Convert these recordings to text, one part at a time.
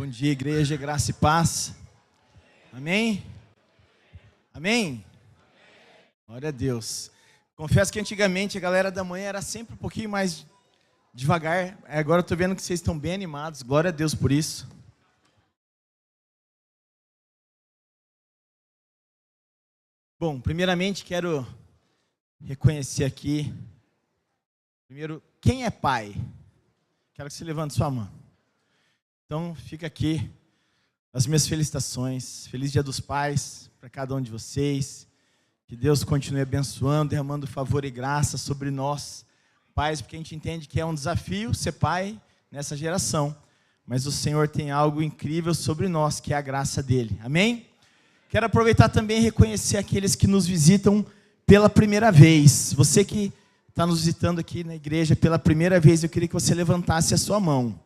Bom dia, igreja, graça e paz. Amém? Amém? Glória a Deus. Confesso que antigamente a galera da manhã era sempre um pouquinho mais devagar. Agora eu estou vendo que vocês estão bem animados. Glória a Deus por isso. Bom, primeiramente quero reconhecer aqui, primeiro, quem é pai? Quero que você levante sua mão. Então, fica aqui as minhas felicitações. Feliz Dia dos Pais para cada um de vocês. Que Deus continue abençoando, derramando favor e graça sobre nós, pais, porque a gente entende que é um desafio ser pai nessa geração. Mas o Senhor tem algo incrível sobre nós, que é a graça dele. Amém? Quero aproveitar também e reconhecer aqueles que nos visitam pela primeira vez. Você que está nos visitando aqui na igreja pela primeira vez, eu queria que você levantasse a sua mão.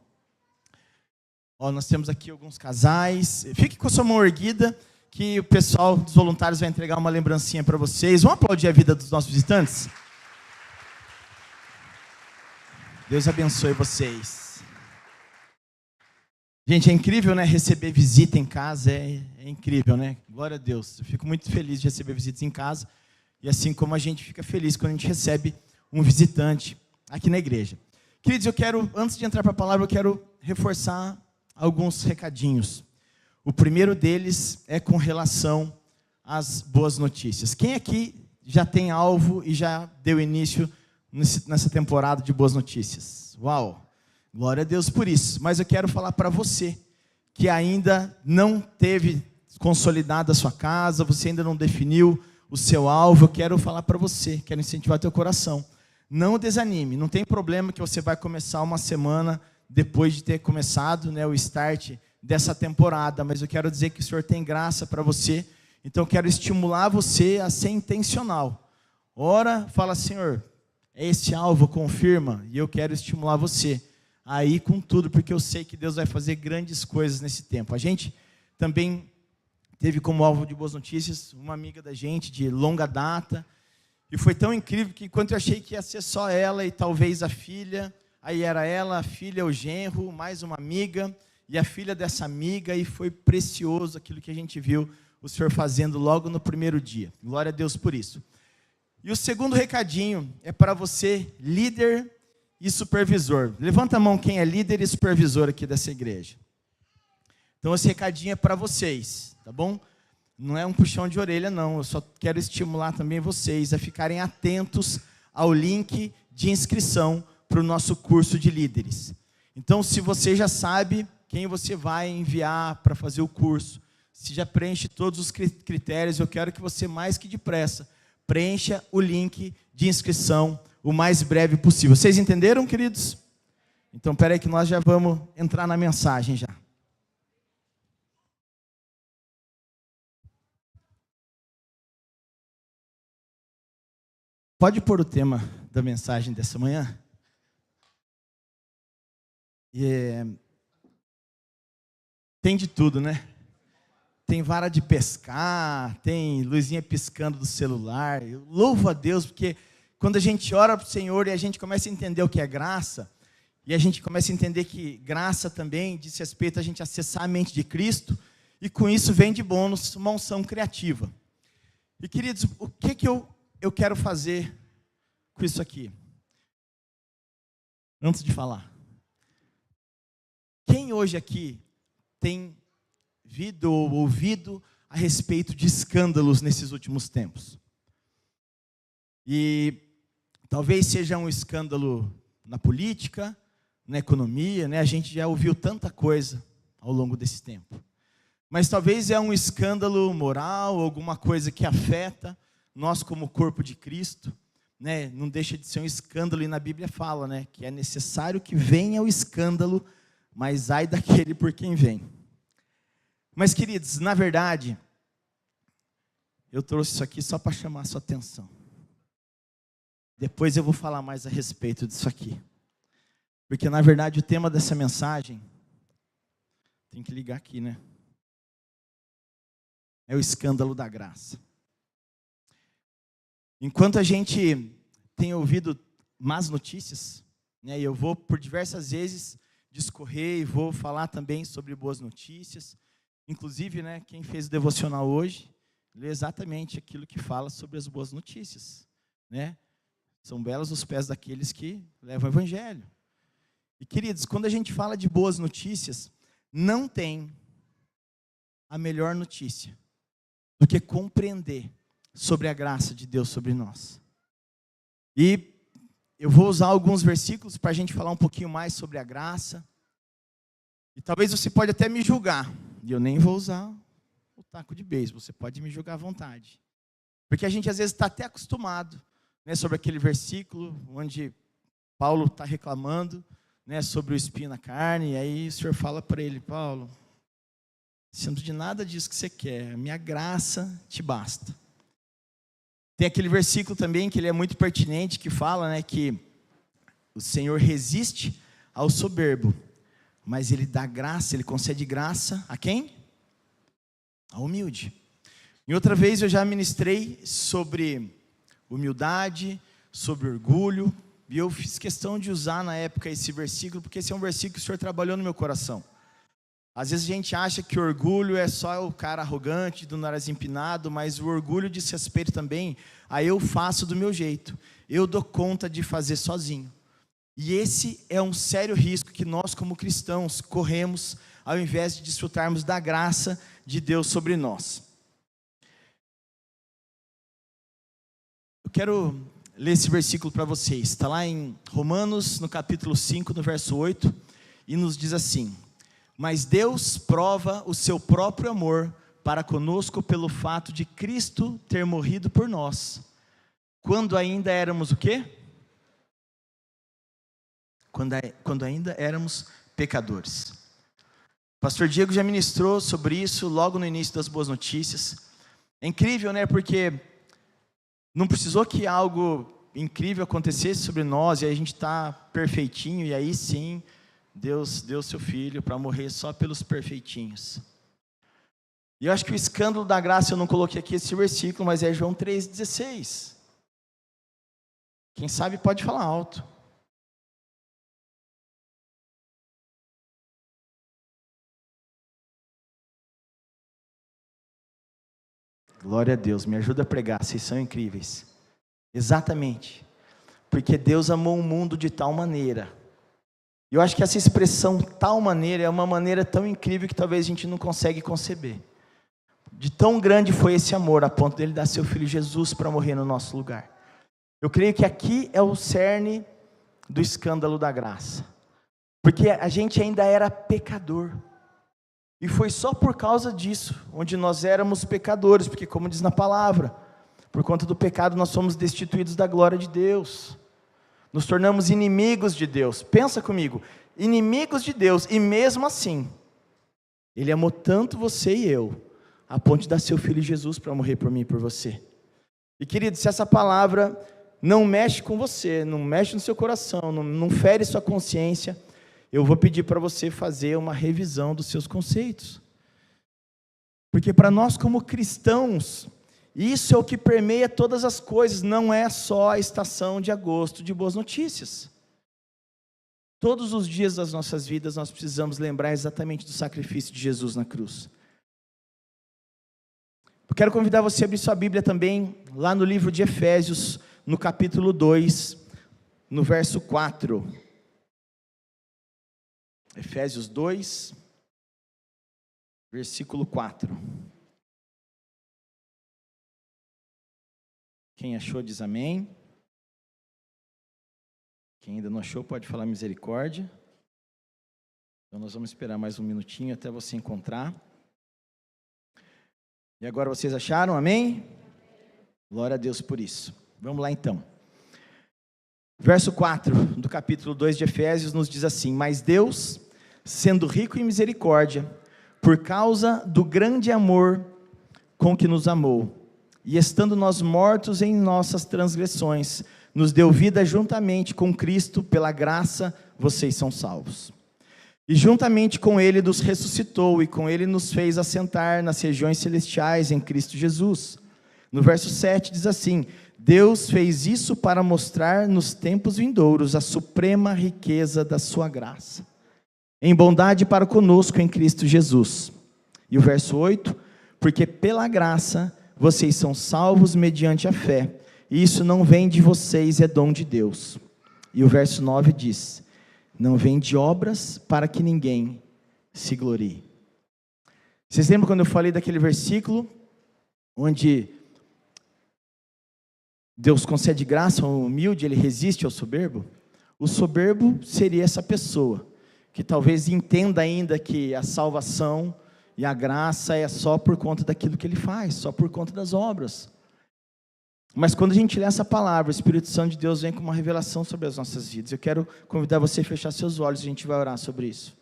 Nós temos aqui alguns casais. Fique com a sua mão erguida, que o pessoal dos voluntários vai entregar uma lembrancinha para vocês. Vamos aplaudir a vida dos nossos visitantes? Deus abençoe vocês. Gente, é incrível, né? Receber visita em casa é incrível, né? Glória a Deus. Eu fico muito feliz de receber visitas em casa. E assim como a gente fica feliz quando a gente recebe um visitante aqui na igreja. Queridos, antes de entrar para a palavra, eu quero reforçar alguns recadinhos. O primeiro deles é com relação às boas notícias. Quem aqui já tem alvo e já deu início nessa temporada de boas notícias? Uau! Glória a Deus por isso. Mas eu quero falar para você que ainda não teve consolidada a sua casa, você ainda não definiu o seu alvo. Eu quero falar para você, quero incentivar teu coração. Não desanime, não tem problema que você vai começar uma semana depois de ter começado, né, o start dessa temporada, mas eu quero dizer que o Senhor tem graça para você, então eu quero estimular você a ser intencional. Ora, fala, Senhor, é esse alvo, confirma, e eu quero estimular você a ir com tudo, porque eu sei que Deus vai fazer grandes coisas nesse tempo. A gente também teve como alvo de boas notícias uma amiga da gente de longa data, e foi tão incrível que enquanto eu achei que ia ser só ela e talvez a filha, aí era ela, a filha, o genro, mais uma amiga, e a filha dessa amiga, e foi precioso aquilo que a gente viu o Senhor fazendo logo no primeiro dia. Glória a Deus por isso. E o segundo recadinho é para você, líder e supervisor. Levanta a mão quem é líder e supervisor aqui dessa igreja. Então esse recadinho é para vocês, tá bom? Não é um puxão de orelha não, eu só quero estimular também vocês a ficarem atentos ao link de inscrição para o nosso curso de líderes. Então, se você já sabe quem você vai enviar para fazer o curso, se já preenche todos os critérios, eu quero que você, mais que depressa, preencha o link de inscrição o mais breve possível. Vocês entenderam, queridos? Então, espera aí que nós já vamos entrar na mensagem já. Pode pôr o tema da mensagem dessa manhã? Tem de tudo, né? Tem vara de pescar, tem luzinha piscando do celular. Eu louvo a Deus, porque quando a gente ora para o Senhor e a gente começa a entender o que é graça, e a gente começa a entender que graça também diz respeito a gente acessar a mente de Cristo, e com isso vem de bônus uma unção criativa. E queridos, o que eu quero fazer com isso aqui? Antes de falar. Quem hoje aqui tem ouvido a respeito de escândalos nesses últimos tempos? E talvez seja um escândalo na política, na economia, né? A gente já ouviu tanta coisa ao longo desse tempo. Mas talvez é um escândalo moral, alguma coisa que afeta nós como corpo de Cristo, né? Não deixa de ser um escândalo, e na Bíblia fala, né, que é necessário que venha o escândalo, mas ai daquele por quem vem. Mas, queridos, na verdade, eu trouxe isso aqui só para chamar a sua atenção. Depois eu vou falar mais a respeito disso aqui. Porque, na verdade, o tema dessa mensagem, tem que ligar aqui, né? É o escândalo da graça. Enquanto a gente tem ouvido más notícias, né, e eu vou por diversas vezes discorrer e vou falar também sobre boas notícias. Inclusive, né, quem fez o devocional hoje, lê exatamente aquilo que fala sobre as boas notícias, né? São belos os pés daqueles que levam o evangelho. E, queridos, quando a gente fala de boas notícias, não tem a melhor notícia do que compreender sobre a graça de Deus sobre nós. E eu vou usar alguns versículos para a gente falar um pouquinho mais sobre a graça. E talvez você pode até me julgar, e eu nem vou usar o taco de beisebol, você pode me julgar à vontade. Porque a gente às vezes está até acostumado, né, sobre aquele versículo onde Paulo está reclamando, né, sobre o espinho na carne, e aí o Senhor fala para ele: Paulo, sendo de nada disso que você quer, a minha graça te basta. Tem aquele versículo também que ele é muito pertinente, que fala, né, que o Senhor resiste ao soberbo, mas Ele dá graça, Ele concede graça a quem? Ao humilde. Em outra vez eu já ministrei sobre humildade, sobre orgulho, e eu fiz questão de usar na época esse versículo, porque esse é um versículo que o Senhor trabalhou no meu coração. Às vezes a gente acha que orgulho é só o cara arrogante, do nariz empinado, mas o orgulho diz respeito também a eu faço do meu jeito, eu dou conta de fazer sozinho. E esse é um sério risco que nós como cristãos corremos, ao invés de desfrutarmos da graça de Deus sobre nós. Eu quero ler esse versículo para vocês, está lá em Romanos, no capítulo 5, no verso 8, e nos diz assim: mas Deus prova o seu próprio amor para conosco pelo fato de Cristo ter morrido por nós, quando ainda éramos o quê? Quando ainda éramos pecadores. O pastor Diego já ministrou sobre isso logo no início das boas notícias. É incrível, né? Porque não precisou que algo incrível acontecesse sobre nós e aí a gente está perfeitinho, e aí sim Deus deu seu filho para morrer só pelos perfeitinhos. E eu acho que o escândalo da graça, eu não coloquei aqui esse versículo, mas é João 3,16. Quem sabe pode falar alto. Glória a Deus, me ajuda a pregar, vocês são incríveis. Exatamente, porque Deus amou o mundo de tal maneira. Eu acho que essa expressão tal maneira é uma maneira tão incrível que talvez a gente não consegue conceber. De tão grande foi esse amor, a ponto dele dar seu filho Jesus para morrer no nosso lugar. Eu creio que aqui é o cerne do escândalo da graça. Porque a gente ainda era pecador. E foi só por causa disso, onde nós éramos pecadores, porque como diz na palavra, por conta do pecado nós somos destituídos da glória de Deus. Nos tornamos inimigos de Deus. Pensa comigo, inimigos de Deus, e mesmo assim, Ele amou tanto você e eu, a ponto de dar seu filho Jesus para morrer por mim e por você. E querido, se essa palavra não mexe com você, não mexe no seu coração, não fere sua consciência, eu vou pedir para você fazer uma revisão dos seus conceitos. Porque para nós como cristãos, isso é o que permeia todas as coisas, não é só a estação de agosto de boas notícias. Todos os dias das nossas vidas nós precisamos lembrar exatamente do sacrifício de Jesus na cruz. Eu quero convidar você a abrir sua Bíblia também, lá no livro de Efésios, no capítulo 2, no verso 4. Efésios 2, versículo 4. Quem achou diz amém. Quem ainda não achou pode falar misericórdia. Então nós vamos esperar mais um minutinho até você encontrar. E agora vocês acharam? Amém? Glória a Deus por isso. Vamos lá então. Verso 4 do capítulo 2 de Efésios nos diz assim: mas Deus, sendo rico em misericórdia, por causa do grande amor com que nos amou, e estando nós mortos em nossas transgressões, nos deu vida juntamente com Cristo, pela graça vocês são salvos. E juntamente com Ele nos ressuscitou, e com Ele nos fez assentar nas regiões celestiais em Cristo Jesus. No verso 7 diz assim: Deus fez isso para mostrar nos tempos vindouros a suprema riqueza da sua graça. em bondade para conosco em Cristo Jesus. E o verso 8, porque pela graça vocês são salvos mediante a fé, e isso não vem de vocês, é dom de Deus. E o verso 9 diz, não vem de obras para que ninguém se glorie. Vocês lembram quando eu falei daquele versículo, onde Deus concede graça ao humilde, ele resiste ao soberbo? O soberbo seria essa pessoa, que talvez entenda ainda que a salvação e a graça é só por conta daquilo que ele faz, só por conta das obras. Mas quando a gente lê essa palavra, o Espírito Santo de Deus vem com uma revelação sobre as nossas vidas. Eu quero convidar você a fechar seus olhos, a gente vai orar sobre isso.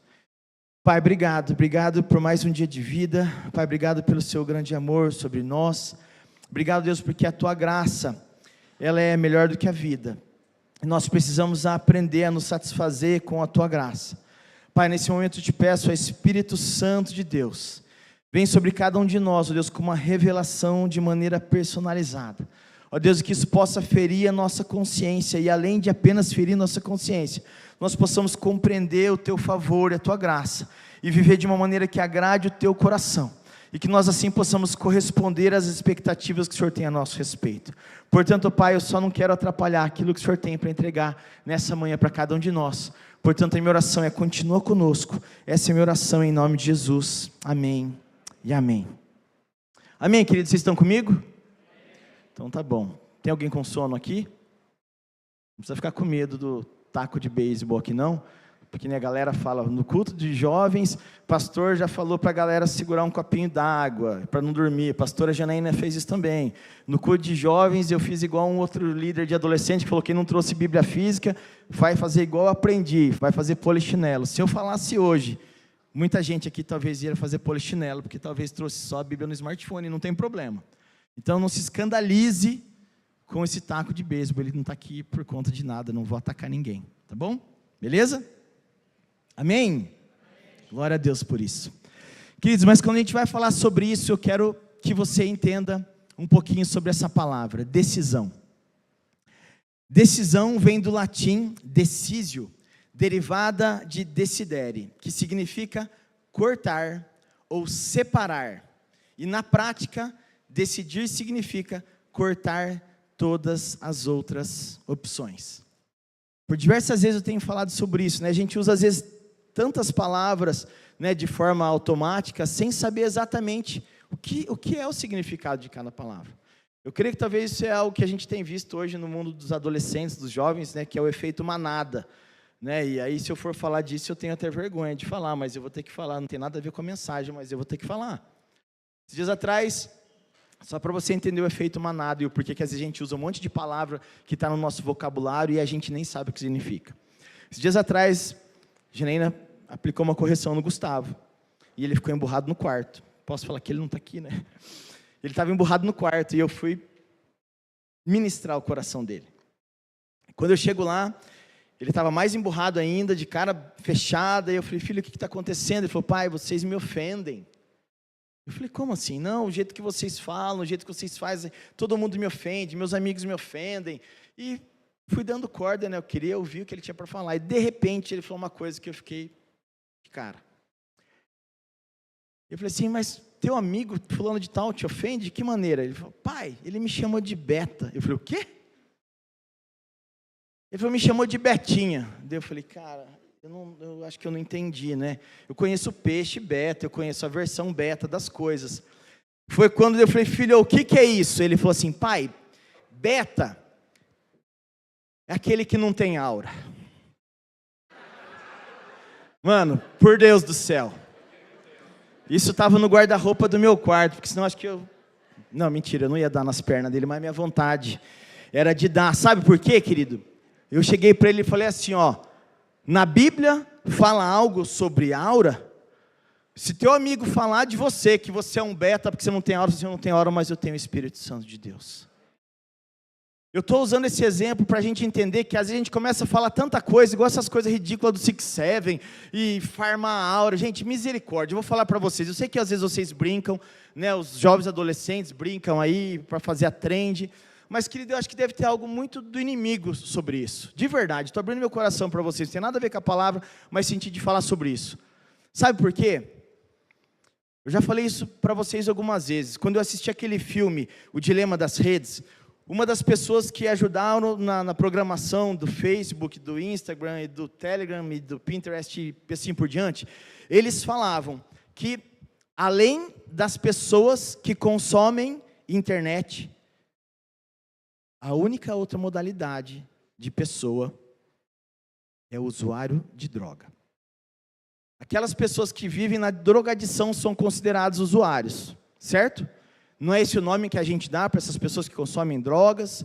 Pai, obrigado por mais um dia de vida. Pai, obrigado pelo seu grande amor sobre nós. Obrigado, Deus, porque a tua graça, ela é melhor do que a vida. Nós precisamos aprender a nos satisfazer com a tua graça. Pai, nesse momento eu te peço, ó Espírito Santo de Deus, vem sobre cada um de nós, ó Deus, com uma revelação de maneira personalizada. Ó Deus, que isso possa ferir a nossa consciência, e além de apenas ferir nossa consciência, nós possamos compreender o teu favor e a tua graça, e viver de uma maneira que agrade o teu coração, e que nós assim possamos corresponder às expectativas que o Senhor tem a nosso respeito. Portanto, Pai, eu só não quero atrapalhar aquilo que o Senhor tem para entregar nessa manhã para cada um de nós. Portanto, a minha oração é, continua conosco. Essa é a minha oração em nome de Jesus. Amém e amém. Amém, queridos, vocês estão comigo? Então tá bom. Tem alguém com sono aqui? Não precisa ficar com medo do taco de beisebol aqui não, porque a galera fala, no culto de jovens, pastor já falou para a galera segurar um copinho d'água, para não dormir. A pastora Janaína fez isso também. No culto de jovens, eu fiz igual um outro líder de adolescente, que falou que não trouxe Bíblia física, vai fazer igual eu aprendi, vai fazer polichinelo. Se eu falasse hoje, muita gente aqui talvez ia fazer polichinelo, porque talvez trouxe só a Bíblia no smartphone, não tem problema. Então não se escandalize com esse taco de beisebol, ele não está aqui por conta de nada, não vou atacar ninguém, tá bom? Beleza? Amém? Glória a Deus por isso. Queridos, mas quando a gente vai falar sobre isso, eu quero que você entenda um pouquinho sobre essa palavra, decisão. Decisão vem do latim decisio, derivada de decidere, que significa cortar ou separar. E na prática, decidir significa cortar todas as outras opções. Por diversas vezes eu tenho falado sobre isso, né? A gente usa às vezes tantas palavras, né, de forma automática, sem saber exatamente o que é o significado de cada palavra. Eu creio que talvez isso é algo que a gente tem visto hoje no mundo dos adolescentes, dos jovens, né, que é o efeito manada, né? E aí se eu for falar disso eu tenho até vergonha de falar, mas eu vou ter que falar, não tem nada a ver com a mensagem, mas eu vou ter que falar. Esses dias atrás, só para você entender o efeito manada e o porquê que às vezes a gente usa um monte de palavra que está no nosso vocabulário e a gente nem sabe o que significa. Esses dias atrás, Janaína aplicou uma correção no Gustavo, e ele ficou emburrado no quarto. Posso falar que ele não está aqui, né? Ele estava emburrado no quarto, e eu fui ministrar o coração dele. Quando eu chego lá, ele estava mais emburrado ainda, de cara fechada, e eu falei, filho, o que está acontecendo? Ele falou, pai, vocês me ofendem. Eu falei, como assim? Não, o jeito que vocês falam, o jeito que vocês fazem, todo mundo me ofende, meus amigos me ofendem. E fui dando corda, né? Eu queria ouvir o que ele tinha para falar. E de repente ele falou uma coisa que eu fiquei de cara. Eu falei assim, mas teu amigo fulano de tal te ofende? De que maneira? Ele falou, pai, ele me chamou de Beta. Eu falei, o quê? Ele falou, me chamou de Betinha. Daí eu falei, cara, eu acho que eu não entendi, né? Eu conheço o peixe beta, eu conheço a versão beta das coisas. Foi quando eu falei, filho, o que é isso? Ele falou assim, pai, beta é aquele que não tem aura. Mano, por Deus do céu. Isso estava no guarda-roupa do meu quarto, porque senão acho que eu... Não, mentira, eu não ia dar nas pernas dele, mas minha vontade era de dar. Sabe por quê, querido? Eu cheguei para ele e falei assim, ó, na Bíblia fala algo sobre aura. Se teu amigo falar de você, que você é um beta, porque você não tem aura, mas eu tenho o Espírito Santo de Deus. Eu estou usando esse exemplo para a gente entender que às vezes a gente começa a falar tanta coisa, igual essas coisas ridículas do 6-7 e farmar aura. Gente, misericórdia, eu vou falar para vocês. Eu sei que às vezes vocês brincam, né, os jovens adolescentes brincam aí para fazer a trend, Mas, querido, eu acho que deve ter algo muito do inimigo sobre isso. De verdade, estou abrindo meu coração para vocês. Não tem nada a ver com a palavra, mas senti de falar sobre isso. Sabe por quê? Eu já falei isso para vocês algumas vezes. Quando eu assisti aquele filme, O Dilema das Redes, uma das pessoas que ajudaram na programação do Facebook, do Instagram, e do Telegram, e do Pinterest, e assim por diante, eles falavam que, além das pessoas que consomem internet, a única outra modalidade de pessoa é o usuário de droga. Aquelas pessoas que vivem na drogadição são considerados usuários, certo? Não é esse o nome que a gente dá para essas pessoas que consomem drogas?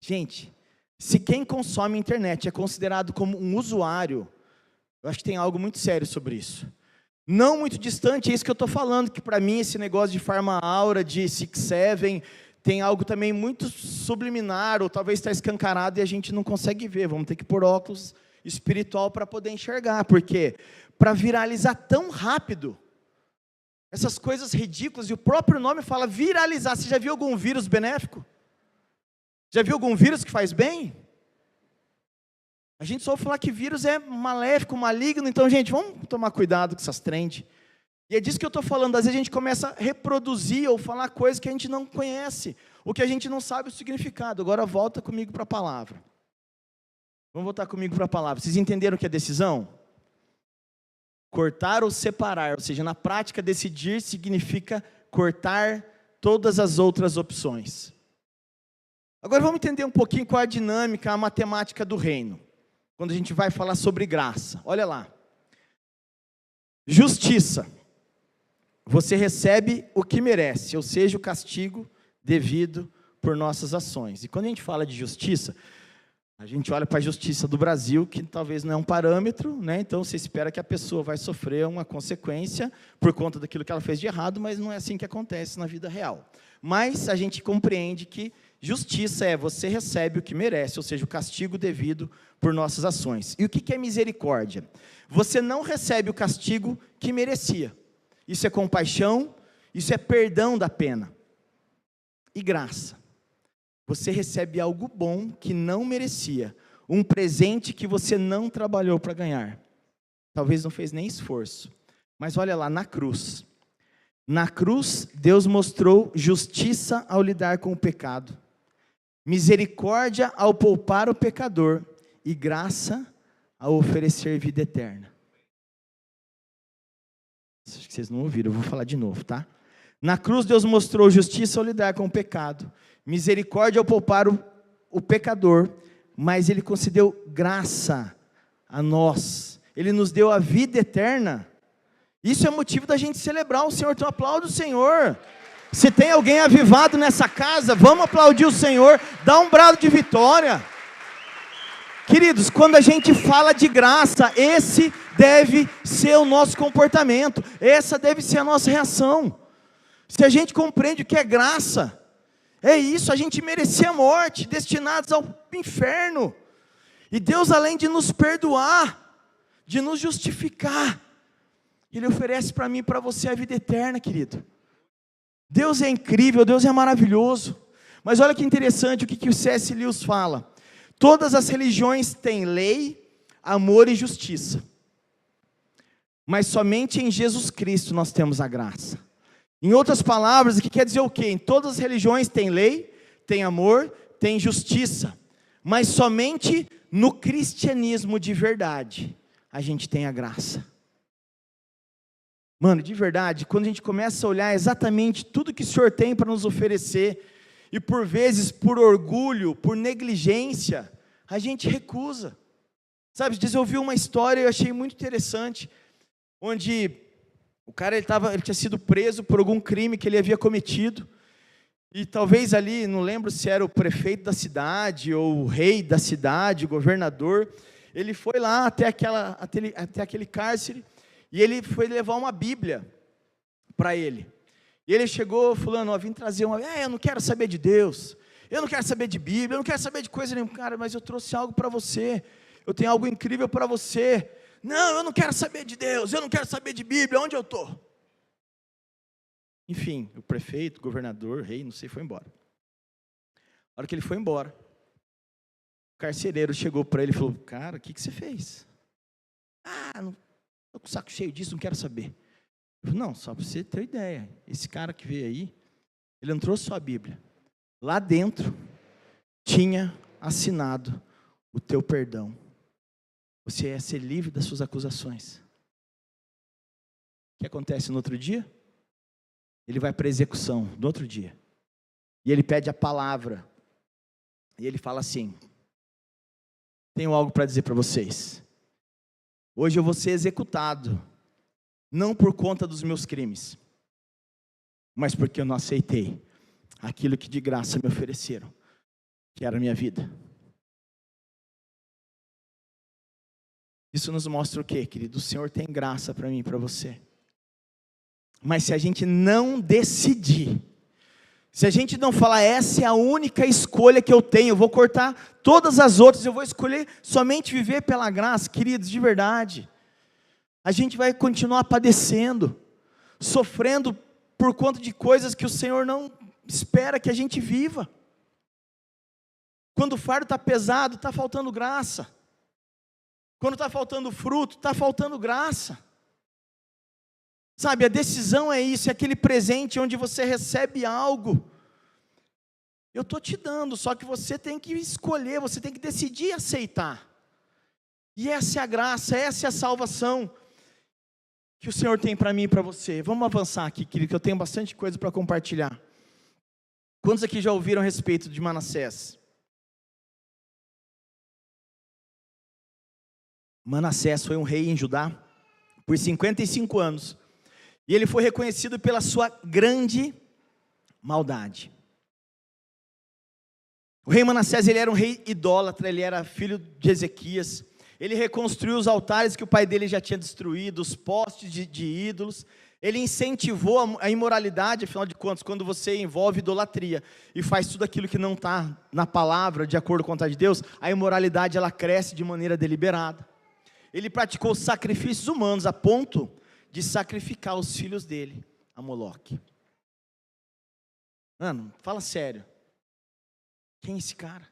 Gente, se quem consome internet é considerado como um usuário, eu acho que tem algo muito sério sobre isso. Não muito distante, é isso que eu estou falando, que para mim esse negócio de Pharma Aura, de Six Seven, tem algo também muito subliminar, ou talvez está escancarado e a gente não consegue ver. Vamos ter que pôr óculos espiritual para poder enxergar, porque para viralizar tão rápido, essas coisas ridículas, e o próprio nome fala viralizar. Você já viu algum vírus benéfico? Já viu algum vírus que faz bem? A gente só ouve falar que vírus é maléfico, maligno, então, gente, vamos tomar cuidado com essas trends. E é disso que eu estou falando, às vezes a gente começa a reproduzir ou falar coisas que a gente não conhece, ou que a gente não sabe o significado. Agora volta comigo para a palavra. Vamos voltar comigo para a palavra. Vocês entenderam o que é decisão? Cortar ou separar, ou seja, na prática, decidir significa cortar todas as outras opções. Agora vamos entender um pouquinho qual é a dinâmica, a matemática do reino, quando a gente vai falar sobre graça. Olha lá. Justiça. Você recebe o que merece, ou seja, o castigo devido por nossas ações. E quando a gente fala de justiça, a gente olha para a justiça do Brasil, que talvez não é um parâmetro, né? Então você espera que a pessoa vai sofrer uma consequência por conta daquilo que ela fez de errado, mas não é assim que acontece na vida real. Mas a gente compreende que justiça é você recebe o que merece, ou seja, o castigo devido por nossas ações. E o que é misericórdia? Você não recebe o castigo que merecia. Isso é compaixão, isso é perdão da pena. E graça. Você recebe algo bom que não merecia, um presente que você não trabalhou para ganhar, talvez não fez nem esforço, mas olha lá, na cruz, Deus mostrou justiça ao lidar com o pecado, misericórdia ao poupar o pecador, e graça ao oferecer vida eterna. Acho que vocês não ouviram, eu vou falar de novo, tá? Na cruz Deus mostrou justiça ao lidar com o pecado, misericórdia ao poupar o pecador, mas Ele concedeu graça a nós, Ele nos deu a vida eterna. Isso é motivo da gente celebrar o Senhor. Então aplaude o Senhor. Se tem alguém avivado nessa casa, vamos aplaudir o Senhor, dá um brado de vitória. Queridos, quando a gente fala de graça, esse deve ser o nosso comportamento, essa deve ser a nossa reação. Se a gente compreende o que é graça, é isso, a gente merecia a morte, destinados ao inferno. E Deus, além de nos perdoar, de nos justificar, Ele oferece para mim e para você a vida eterna, querido. Deus é incrível, Deus é maravilhoso. Mas olha que interessante o que o C.S. Lewis fala. Todas as religiões têm lei, amor e justiça. Mas somente em Jesus Cristo nós temos a graça. Em outras palavras, o que quer dizer o quê? Em todas as religiões tem lei, tem amor, tem justiça. Mas somente no cristianismo de verdade, a gente tem a graça. Mano, de verdade, quando a gente começa a olhar exatamente tudo que o Senhor tem para nos oferecer, e por vezes, por orgulho, por negligência, a gente recusa. Sabe, eu ouvi uma história e eu achei muito interessante, onde o cara ele tinha sido preso por algum crime que ele havia cometido, e talvez ali, não lembro se era o prefeito da cidade, ou o rei da cidade, o governador, ele foi lá até aquele cárcere, e ele foi levar uma Bíblia para ele. E ele chegou, fulano, vim trazer uma, eu não quero saber de Deus, eu não quero saber de Bíblia, eu não quero saber de coisa nenhuma, cara, mas eu trouxe algo para você, eu tenho algo incrível para você. Não, eu não quero saber de Deus, eu não quero saber de Bíblia, onde eu estou? Enfim, o prefeito, o governador, o rei, não sei, foi embora. hora que ele foi embora, o carcereiro chegou para ele e falou: cara, o que você fez? Não estou com o saco cheio disso, não quero saber. Ele falou: não, só para você ter uma ideia, esse cara que veio aí, ele não trouxe só a Bíblia. Lá dentro tinha assinado o teu perdão. Você ia ser livre das suas acusações. O que acontece no outro dia? Ele vai para a execução no outro dia. E ele pede a palavra. E ele fala assim: tenho algo para dizer para vocês. Hoje eu vou ser executado, não por conta dos meus crimes, mas porque eu não aceitei aquilo que de graça me ofereceram, que era a minha vida. Isso nos mostra o quê, querido? O Senhor tem graça para mim e para você. Mas se a gente não decidir, se a gente não falar, essa é a única escolha que eu tenho, eu vou cortar todas as outras, eu vou escolher somente viver pela graça, queridos, de verdade, a gente vai continuar padecendo, sofrendo por conta de coisas que o Senhor não espera que a gente viva. Quando o fardo está pesado, está faltando graça. Quando está faltando fruto, está faltando graça. Sabe, a decisão é isso, é aquele presente onde você recebe algo. Eu estou te dando, só que você tem que escolher, você tem que decidir aceitar. E essa é a graça, essa é a salvação que o Senhor tem para mim e para você. Vamos avançar aqui, querido, que eu tenho bastante coisa para compartilhar. Quantos aqui já ouviram a respeito de Manassés? Manassés foi um rei em Judá por 55 anos. E ele foi reconhecido pela sua grande maldade. O rei Manassés, ele era um rei idólatra, ele era filho de Ezequias. Ele reconstruiu os altares que o pai dele já tinha destruído, os postes de ídolos. Ele incentivou a imoralidade, afinal de contas, quando você envolve idolatria e faz tudo aquilo que não está na palavra, de acordo com a vontade de Deus, a imoralidade ela cresce de maneira deliberada. Ele praticou sacrifícios humanos a ponto de sacrificar os filhos dele a Moloque. Mano, fala sério. Quem é esse cara?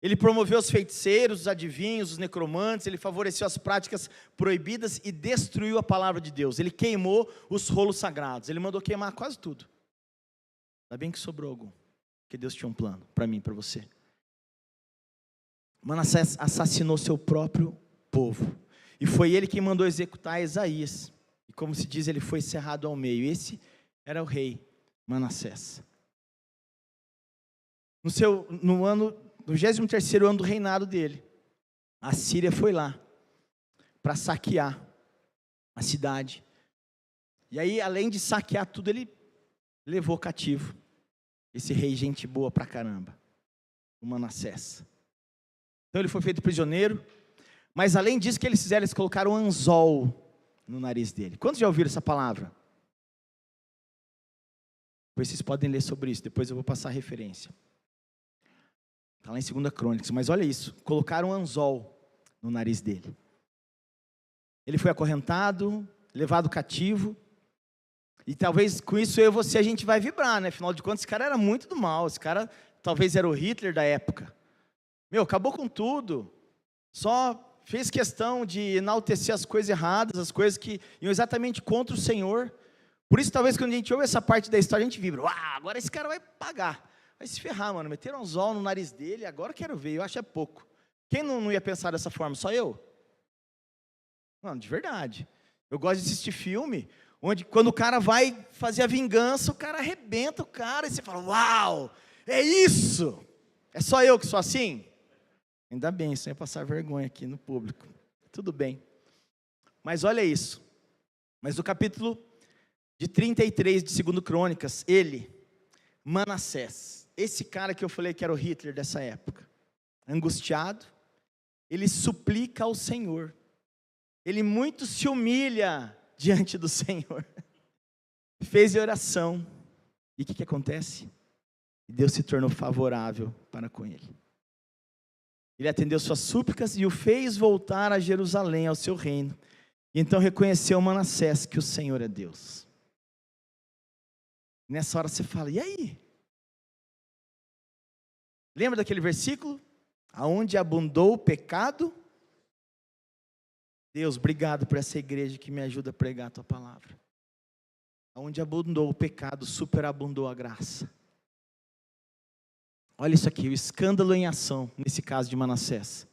Ele promoveu os feiticeiros, os adivinhos, os necromantes, ele favoreceu as práticas proibidas e destruiu a palavra de Deus. Ele queimou os rolos sagrados, ele mandou queimar quase tudo. Ainda bem que sobrou algum, porque Deus tinha um plano para mim e para você. Manassés assassinou seu próprio povo, e foi ele quem mandou executar Isaías, e como se diz, ele foi cerrado ao meio. Esse era o rei Manassés. No 23º ano do reinado dele, a Síria foi lá para saquear a cidade. E aí, além de saquear tudo, ele levou cativo esse rei gente boa pra caramba, o Manassés. Então ele foi feito prisioneiro, mas além disso que eles fizeram, eles colocaram um anzol no nariz dele. Quantos já ouviram essa palavra? Depois vocês podem ler sobre isso, depois eu vou passar a referência. Está lá em 2 Crônicas, mas olha isso, colocaram um anzol no nariz dele. Ele foi acorrentado, levado cativo, e talvez com isso eu e você a gente vai vibrar, né? Afinal de contas, esse cara era muito do mal, esse cara talvez era o Hitler da época. Acabou com tudo, só fez questão de enaltecer as coisas erradas, as coisas que iam exatamente contra o Senhor. Por isso talvez quando a gente ouve essa parte da história, a gente vibra, agora esse cara vai pagar. Vai se ferrar, mano, meteram um anzol no nariz dele, agora quero ver, eu acho é pouco. Quem não ia pensar dessa forma? Só eu? Mano, de verdade. Eu gosto de assistir filme, onde quando o cara vai fazer a vingança, o cara arrebenta o cara, e você fala, uau, é isso! É só eu que sou assim? Ainda bem, sem passar vergonha aqui no público. Tudo bem. Mas olha isso. Mas no capítulo de 33 de 2 Crônicas, Manassés, esse cara que eu falei que era o Hitler dessa época, angustiado, ele suplica ao Senhor. Ele muito se humilha diante do Senhor. Fez oração. E o que acontece? Deus se tornou favorável para com ele. Ele atendeu suas súplicas e o fez voltar a Jerusalém, ao seu reino. E então reconheceu Manassés que o Senhor é Deus. Nessa hora você fala, e aí? Lembra daquele versículo? Aonde abundou o pecado? Deus, obrigado por essa igreja que me ajuda a pregar a tua palavra. Aonde abundou o pecado, superabundou a graça. Olha isso aqui, o escândalo em ação, nesse caso de Manassés.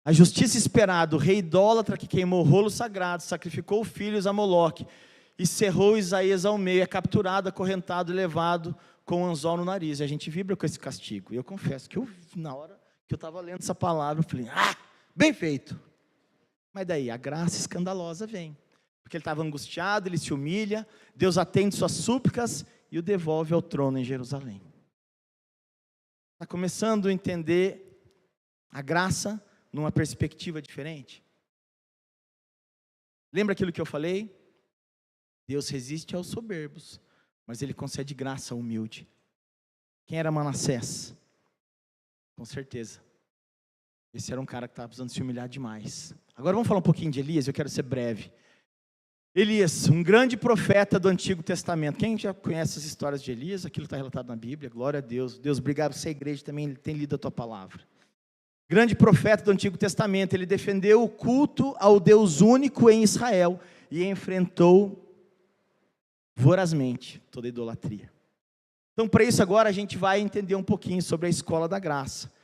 A justiça esperada, o rei idólatra que queimou o rolo sagrado, sacrificou filhos a Moloque, e cerrou Isaías ao meio, é capturado, acorrentado e levado com um anzol no nariz. E a gente vibra com esse castigo. E eu confesso que na hora que eu estava lendo essa palavra, eu falei, bem feito. Mas daí a graça escandalosa vem. Porque ele estava angustiado, ele se humilha, Deus atende suas súplicas e o devolve ao trono em Jerusalém. Está começando a entender a graça numa perspectiva diferente? Lembra aquilo que eu falei? Deus resiste aos soberbos, mas Ele concede graça ao humilde. Quem era Manassés? Com certeza. Esse era um cara que estava precisando se humilhar demais. Agora vamos falar um pouquinho de Elias, eu quero ser breve. Elias, um grande profeta do Antigo Testamento. Quem já conhece as histórias de Elias? Aquilo está relatado na Bíblia, glória a Deus. Deus, obrigado por essa igreja também tem lido a tua palavra. Grande profeta do Antigo Testamento, ele defendeu o culto ao Deus único em Israel e enfrentou vorazmente toda a idolatria. Então, para isso agora a gente vai entender um pouquinho sobre a escola da graça.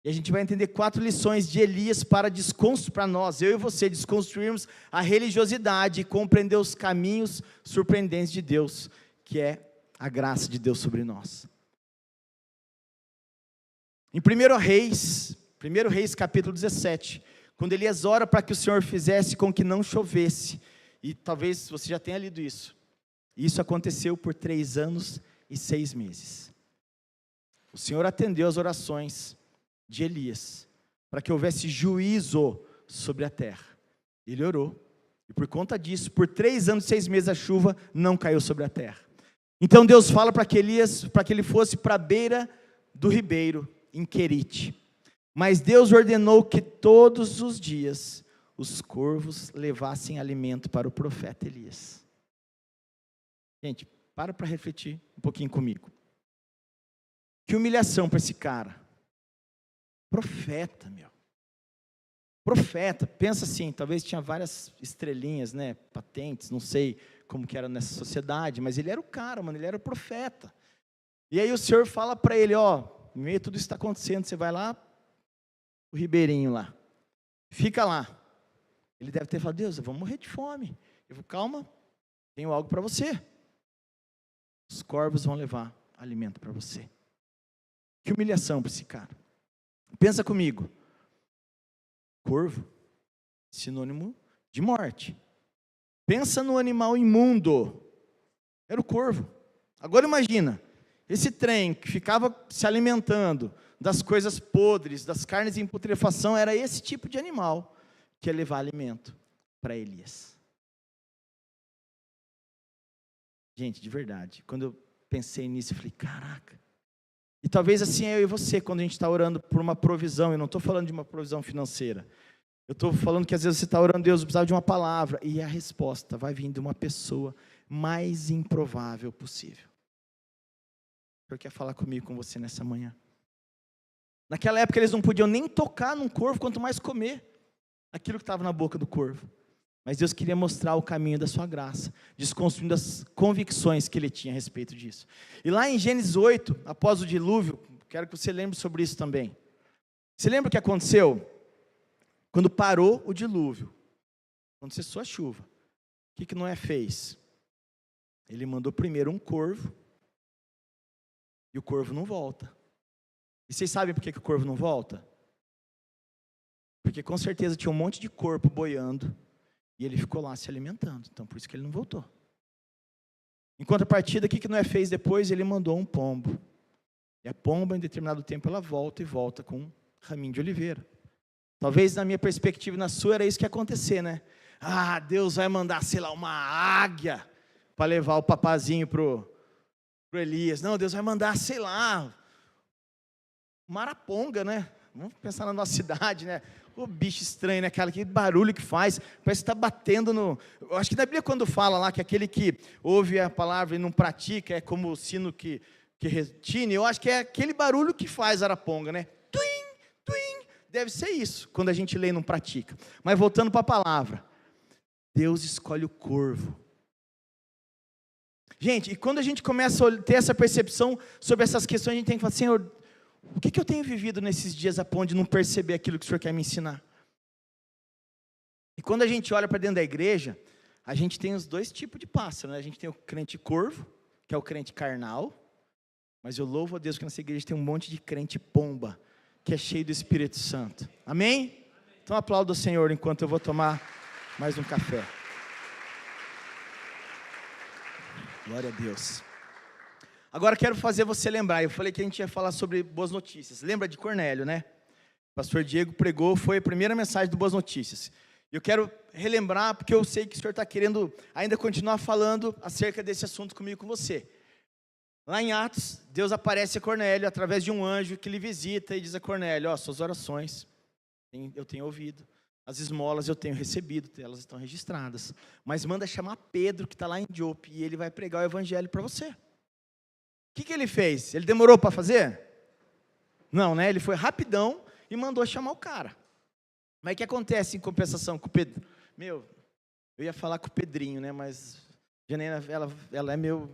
E a gente vai entender 4 lições de Elias para nós, eu e você, desconstruirmos a religiosidade e compreender os caminhos surpreendentes de Deus, que é a graça de Deus sobre nós. Em 1 Reis capítulo 17, quando Elias ora para que o Senhor fizesse com que não chovesse, e talvez você já tenha lido isso. Isso aconteceu por 3 anos e 6 meses. O Senhor atendeu as orações de Elias, para que houvesse juízo sobre a terra. Ele orou, e por conta disso, por 3 anos e 6 meses a chuva não caiu sobre a terra. Então Deus fala para que Elias, para que ele fosse para a beira do ribeiro, em Querite. Mas Deus ordenou que todos os dias os corvos levassem alimento para o profeta Elias. Gente, para refletir um pouquinho comigo. Que humilhação para esse cara. Profeta, Profeta, pensa assim, talvez tinha várias estrelinhas, né, patentes, não sei como que era nessa sociedade, mas ele era o cara, ele era o profeta. E aí o Senhor fala para ele, no meio de tudo isso está acontecendo, você vai lá, o ribeirinho lá, fica lá. Ele deve ter falado, Deus, eu vou morrer de fome. Eu vou, calma, tenho algo para você. Os corvos vão levar alimento para você. Que humilhação para esse cara. Pensa comigo, corvo, sinônimo de morte. Pensa no animal imundo, era o corvo. Agora imagina, esse trem que ficava se alimentando das coisas podres, das carnes em putrefação, era esse tipo de animal que ia levar alimento para Elias. Gente, de verdade, quando eu pensei nisso, eu falei, caraca. E talvez assim eu e você, quando a gente está orando por uma provisão, eu não estou falando de uma provisão financeira, eu estou falando que às vezes você está orando, Deus, eu precisava de uma palavra, e a resposta vai vir de uma pessoa mais improvável possível. O Senhor quer falar comigo, com você nessa manhã. Naquela época eles não podiam nem tocar num corvo, quanto mais comer aquilo que estava na boca do corvo. Mas Deus queria mostrar o caminho da sua graça, desconstruindo as convicções que ele tinha a respeito disso. E lá em Gênesis 8, após o dilúvio, quero que você lembre sobre isso também. Você lembra o que aconteceu? Quando parou o dilúvio, quando cessou a chuva, o que Noé fez? Ele mandou primeiro um corvo, e o corvo não volta. E vocês sabem por que o corvo não volta? Porque com certeza tinha um monte de corpo boiando, e ele ficou lá se alimentando. Então, por isso que ele não voltou. Em contrapartida, o que Noé fez depois? Ele mandou um pombo. E a pomba, em determinado tempo, ela volta e volta com um raminho de oliveira. Talvez, na minha perspectiva e na sua, era isso que ia acontecer, né? Deus vai mandar, sei lá, uma águia para levar o papazinho pro Elias. Não, Deus vai mandar, sei lá, uma araponga, né? Vamos pensar na nossa cidade, né? O bicho estranho, né? Que barulho que faz, parece que está batendo no... Eu acho que na Bíblia quando fala lá que aquele que ouve a palavra e não pratica, é como o sino que Que retine, eu acho que é aquele barulho que faz araponga, né? Tuim, tuim. Deve ser isso, quando a gente lê e não pratica. Mas voltando para a palavra. Deus escolhe o corvo. Gente, e quando a gente começa a ter essa percepção sobre essas questões, a gente tem que falar, Senhor, o que eu tenho vivido nesses dias a ponto de não perceber aquilo que o Senhor quer me ensinar? E quando a gente olha para dentro da igreja, a gente tem os dois tipos de pássaro, né? A gente tem o crente corvo, que é o crente carnal, mas eu louvo a Deus que nessa igreja tem um monte de crente pomba, que é cheio do Espírito Santo. Amém? Então aplauda o Senhor enquanto eu vou tomar mais um café. Glória a Deus. Agora quero fazer você lembrar, eu falei que a gente ia falar sobre boas notícias. Lembra de Cornélio, né? O pastor Diego pregou, foi a primeira mensagem do Boas Notícias. Eu quero relembrar, porque eu sei que o Senhor está querendo ainda continuar falando acerca desse assunto comigo, com você. Lá em Atos, Deus aparece a Cornélio através de um anjo que lhe visita e diz a Cornélio, suas orações eu tenho ouvido, as esmolas eu tenho recebido, elas estão registradas, mas manda chamar Pedro, que está lá em Jope, e ele vai pregar o evangelho para você. O que ele fez? Ele demorou para fazer? Não, né? Ele foi rapidão e mandou chamar o cara. Mas o que acontece em compensação com o Pedro? Eu ia falar com o Pedrinho, né? Mas Janaína, ela é meu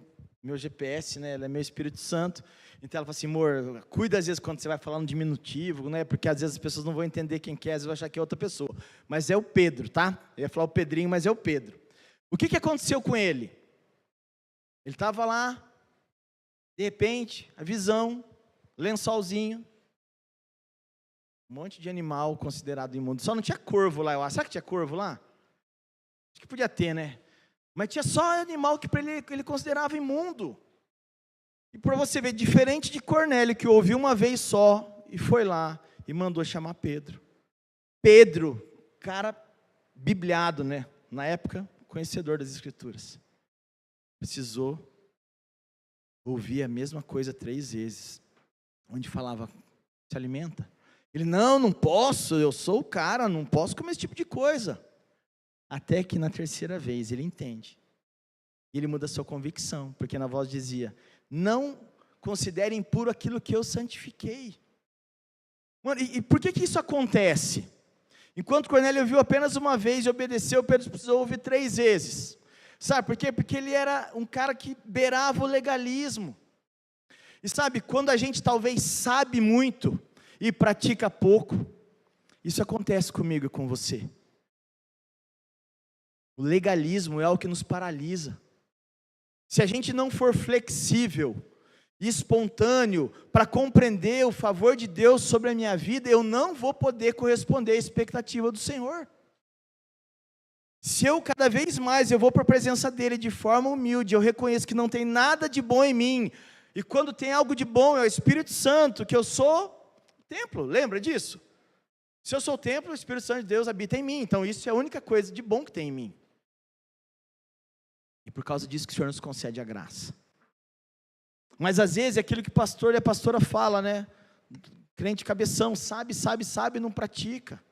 GPS, né? Ela é meu Espírito Santo. Então ela fala assim, amor, cuida às vezes quando você vai falar no diminutivo, né? Porque às vezes as pessoas não vão entender quem que é, às vezes vão achar que é outra pessoa. Mas é o Pedro, tá? Eu ia falar o Pedrinho, mas é o Pedro. O que aconteceu com ele? Ele estava lá, de repente, a visão, lençolzinho, um monte de animal considerado imundo. Só não tinha corvo lá, eu acho. Será que tinha corvo lá? Acho que podia ter, né? Mas tinha só animal que ele considerava imundo. E para você ver, diferente de Cornélio, que ouviu uma vez só, e foi lá, e mandou chamar Pedro. Pedro, cara bibliado, né? Na época, conhecedor das Escrituras. Precisou ouvir a mesma coisa 3 vezes. Onde falava, se alimenta. Ele, não posso, eu sou o cara, não posso comer esse tipo de coisa. Até que na 3ª vez ele entende. E ele muda a sua convicção, porque na voz dizia, não considere impuro aquilo que eu santifiquei. Mano, e por que isso acontece? Enquanto Cornélio ouviu apenas uma vez e obedeceu, Pedro precisou ouvir 3 vezes. Sabe por quê? Porque ele era um cara que beirava o legalismo. E sabe, quando a gente talvez sabe muito e pratica pouco, isso acontece comigo e com você. O legalismo é algo que nos paralisa. Se a gente não for flexível e espontâneo para compreender o favor de Deus sobre a minha vida, eu não vou poder corresponder à expectativa do Senhor. Se eu cada vez mais eu vou para a presença dEle de forma humilde, eu reconheço que não tem nada de bom em mim, e quando tem algo de bom é o Espírito Santo, que eu sou templo, lembra disso? Se eu sou o templo, o Espírito Santo de Deus habita em mim, então isso é a única coisa de bom que tem em mim. E por causa disso que o Senhor nos concede a graça. Mas às vezes é aquilo que o pastor e a pastora fala, né? Crente cabeção, sabe, não pratica.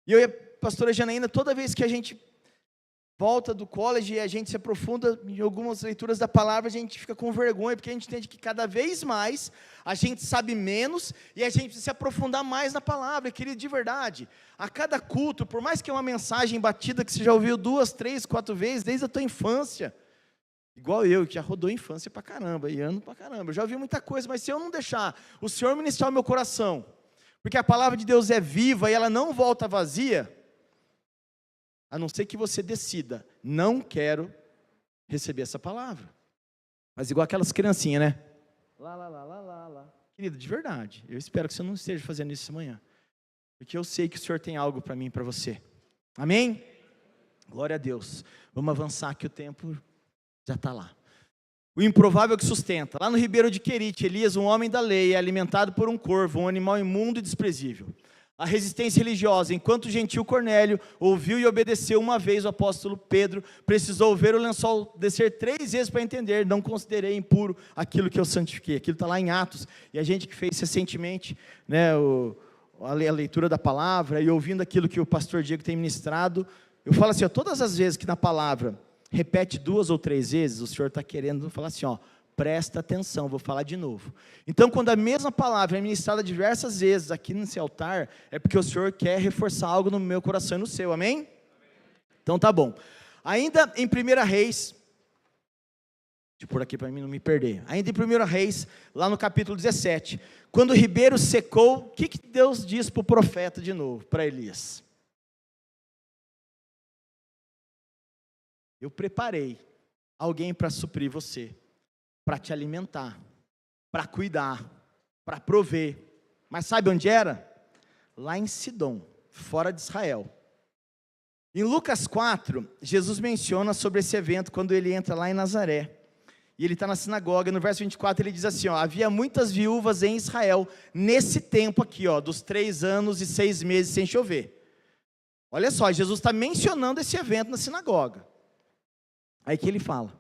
E eu e a pastora Janaína, toda vez que a gente volta do college e a gente se aprofunda em algumas leituras da palavra, a gente fica com vergonha, porque a gente entende que cada vez mais a gente sabe menos e a gente precisa se aprofundar mais na palavra. Querido, de verdade, a cada culto, por mais que é uma mensagem batida que você já ouviu 2, 3, 4 vezes, desde a tua infância, igual eu, que já rodou a infância pra caramba, e ano pra caramba, eu já ouvi muita coisa, mas se eu não deixar o Senhor ministrar o meu coração, porque a palavra de Deus é viva e ela não volta vazia, a não ser que você decida, não quero receber essa palavra. Mas igual aquelas criancinhas, né? Lá. Querido, de verdade, eu espero que você não esteja fazendo isso amanhã. Porque eu sei que o Senhor tem algo para mim e para você. Amém? Glória a Deus. Vamos avançar que o tempo já está lá. O improvável que sustenta. Lá no Ribeiro de Querite, Elias, um homem da lei, é alimentado por um corvo, um animal imundo e desprezível. A resistência religiosa, enquanto o gentil Cornélio ouviu e obedeceu uma vez, o apóstolo Pedro precisou ver o lençol descer 3 vezes para entender, não considerei impuro aquilo que eu santifiquei. Aquilo está lá em Atos, e a gente que fez recentemente, né, a leitura da palavra, e ouvindo aquilo que o pastor Diego tem ministrado, eu falo assim, todas as vezes que na palavra repete 2 ou 3 vezes, o Senhor está querendo falar assim, Presta atenção, vou falar de novo. Então, quando a mesma palavra é ministrada diversas vezes aqui nesse altar, é porque o Senhor quer reforçar algo no meu coração e no seu, amém? Então tá bom. Ainda em 1 Reis, deixa eu pôr aqui para mim não me perder. Ainda em 1 Reis, lá no capítulo 17, quando o ribeiro secou, o que Deus diz para o profeta de novo, para Elias? Eu preparei alguém para suprir você, para te alimentar, para cuidar, para prover. Mas sabe onde era? Lá em Sidom, fora de Israel. Em Lucas 4, Jesus menciona sobre esse evento quando ele entra lá em Nazaré. E ele está na sinagoga, no verso 24 ele diz assim, havia muitas viúvas em Israel, nesse tempo aqui, dos 3 anos e 6 meses sem chover. Olha só, Jesus está mencionando esse evento na sinagoga. Aí que ele fala,